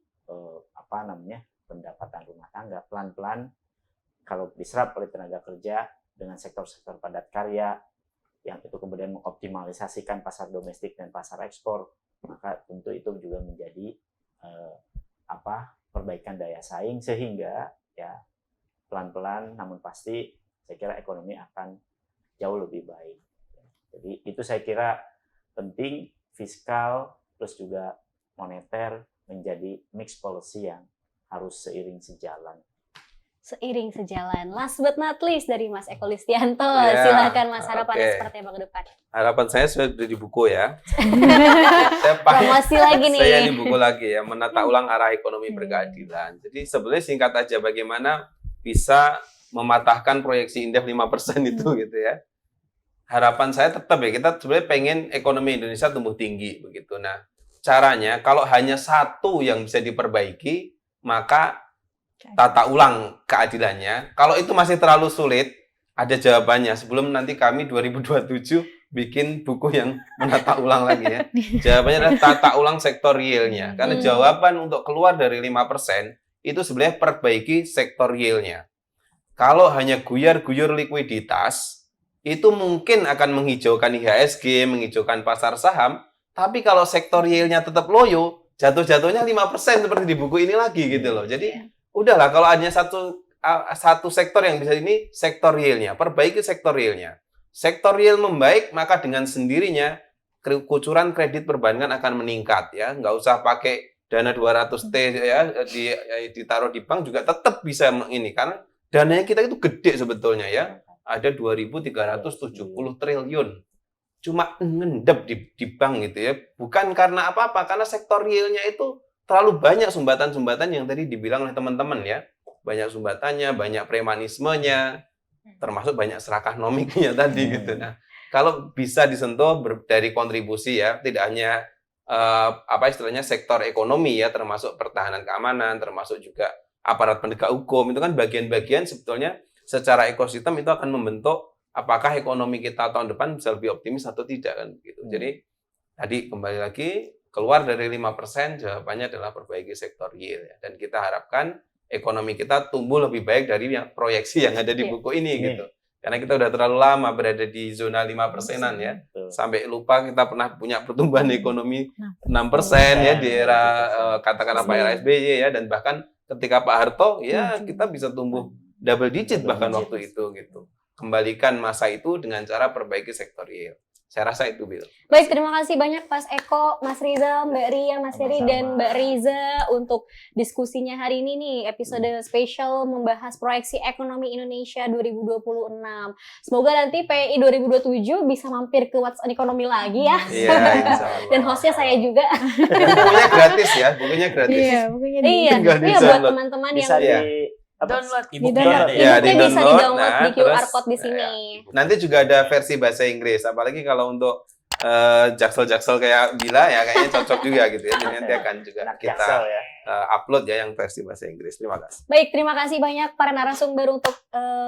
pendapatan rumah tangga. Pelan-pelan kalau diserap oleh tenaga kerja dengan sektor-sektor padat karya yang itu kemudian mengoptimalisasikan pasar domestik dan pasar ekspor, maka tentu itu juga menjadi perbaikan daya saing, sehingga ya pelan-pelan namun pasti saya kira ekonomi akan jauh lebih baik. Jadi itu saya kira penting, fiskal plus juga moneter menjadi mixed policy yang harus seiring sejalan. Seiring sejalan. Last but not least dari Mas Eko Listianto. Ya, Silakan Mas, harapannya oke. seperti apa ke depan? Harapan saya sudah di buku ya. Saya Promosi lagi nih. Saya di buku lagi ya, menata ulang arah ekonomi berkeadilan. Jadi sebenarnya singkat aja bagaimana bisa mematahkan proyeksi indeks 5% itu gitu ya. Harapan saya tetap ya, kita sebenarnya pengen ekonomi Indonesia tumbuh tinggi begitu. Nah, caranya kalau hanya satu yang bisa diperbaiki, maka tata ulang keadilannya. Kalau itu masih terlalu sulit, ada jawabannya. Sebelum nanti kami 2027 bikin buku yang menata ulang lagi ya. Jawabannya adalah tata ulang sektor realnya. Karena jawaban untuk keluar dari 5% itu sebenarnya perbaiki sektor realnya. Kalau hanya guyar-guyur likuiditas, itu mungkin akan menghijaukan IHSG, menghijaukan pasar saham, tapi kalau sektor realnya tetap loyo, jatuh-jatuhnya 5% seperti di buku ini lagi gitu loh. Jadi udahlah, kalau hanya satu sektor yang bisa ini, sektor realnya, perbaiki sektor realnya. Sektor real membaik, maka dengan sendirinya kucuran kredit perbankan akan meningkat ya. Nggak usah pakai dana 200T ya, ditaruh di bank juga tetap bisa ini, karena dananya kita itu gede sebetulnya ya. Ada 2.370 triliun. Cuma ngendep di bank gitu ya. Bukan karena apa-apa, karena sektor realnya itu terlalu banyak sumbatan-sumbatan yang tadi dibilang oleh teman-teman ya. Banyak sumbatannya, banyak premanismenya, termasuk banyak serakah nomiknya tadi gitu. Nah, kalau bisa disentuh dari kontribusi ya, tidak hanya istilahnya sektor ekonomi ya, termasuk pertahanan keamanan, termasuk juga aparat penegak hukum, itu kan bagian-bagian sebetulnya secara ekosistem itu akan membentuk apakah ekonomi kita tahun depan bisa lebih optimis atau tidak kan gitu. Jadi tadi kembali lagi, keluar dari 5%, jawabannya adalah perbaiki sektor real ya. Dan kita harapkan ekonomi kita tumbuh lebih baik dari proyeksi yang ada di buku ini gitu. Karena kita udah terlalu lama berada di zona 5%-an ya. Sampai lupa kita pernah punya pertumbuhan ekonomi 6% ya di era katakanlah Pak era SBY ya, dan bahkan ketika Pak Harto ya kita bisa tumbuh double digit bahkan waktu itu gitu. Kembalikan masa itu dengan cara perbaiki sektor real. Saya rasa itu, Bill. Baik, terima kasih banyak Mas Eko, Mas Rizal, Mbak Ria, Mas Heri, dan Mbak Riza untuk diskusinya hari ini nih, episode spesial membahas proyeksi ekonomi Indonesia 2026. Semoga nanti PI 2027 bisa mampir ke What's on Ekonomi lagi ya. Iya, insya Allah. Dan hostnya saya juga. Bukunya gratis ya, bukunya gratis. Iya, bukunya Iya, Tinggal iya buat di-download. teman-teman yang Bisa Download. E-booknya ada Di-download. ya. Ya, Bukunya bisa di-download, di-download nah, di QR terus, code di sini. Nanti juga ada versi bahasa Inggris, apalagi kalau untuk jaksel-jaksel kayak Bila ya kayaknya cocok juga gitu ya. Jadi nanti akan juga kita Jaksel ya. upload ya yang versi bahasa Inggris. Terima kasih. Baik, terima kasih banyak para narasumber untuk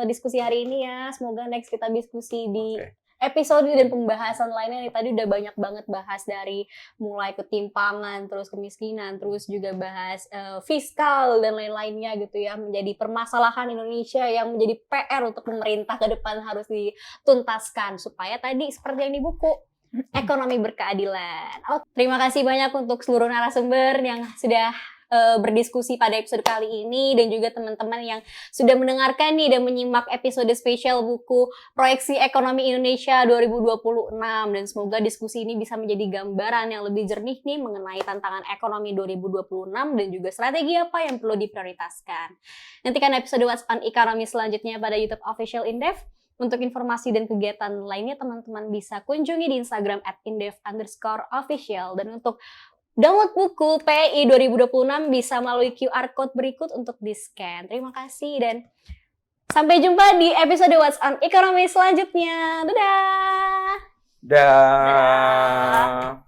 diskusi hari ini ya. Semoga next kita diskusi di episode dan pembahasan lainnya nih. Tadi udah banyak banget bahas dari mulai ketimpangan, terus kemiskinan, terus juga bahas fiskal dan lain-lainnya gitu ya. Menjadi permasalahan Indonesia yang menjadi PR untuk pemerintah ke depan harus dituntaskan. Supaya tadi seperti yang di buku, ekonomi berkeadilan. Terima kasih banyak untuk seluruh narasumber yang sudah berdiskusi pada episode kali ini, dan juga teman-teman yang sudah mendengarkan nih dan menyimak episode spesial buku Proyeksi Ekonomi Indonesia 2026, dan semoga diskusi ini bisa menjadi gambaran yang lebih jernih nih mengenai tantangan ekonomi 2026 dan juga strategi apa yang perlu diprioritaskan. Nantikan episode What's on Economy selanjutnya pada YouTube Official Indef. Untuk informasi dan kegiatan lainnya, teman-teman bisa kunjungi di Instagram @indef_official. Dan untuk download buku PI 2026 bisa melalui QR Code berikut untuk di-scan. Terima kasih dan sampai jumpa di episode What's on Economy selanjutnya. Dadah! Dah.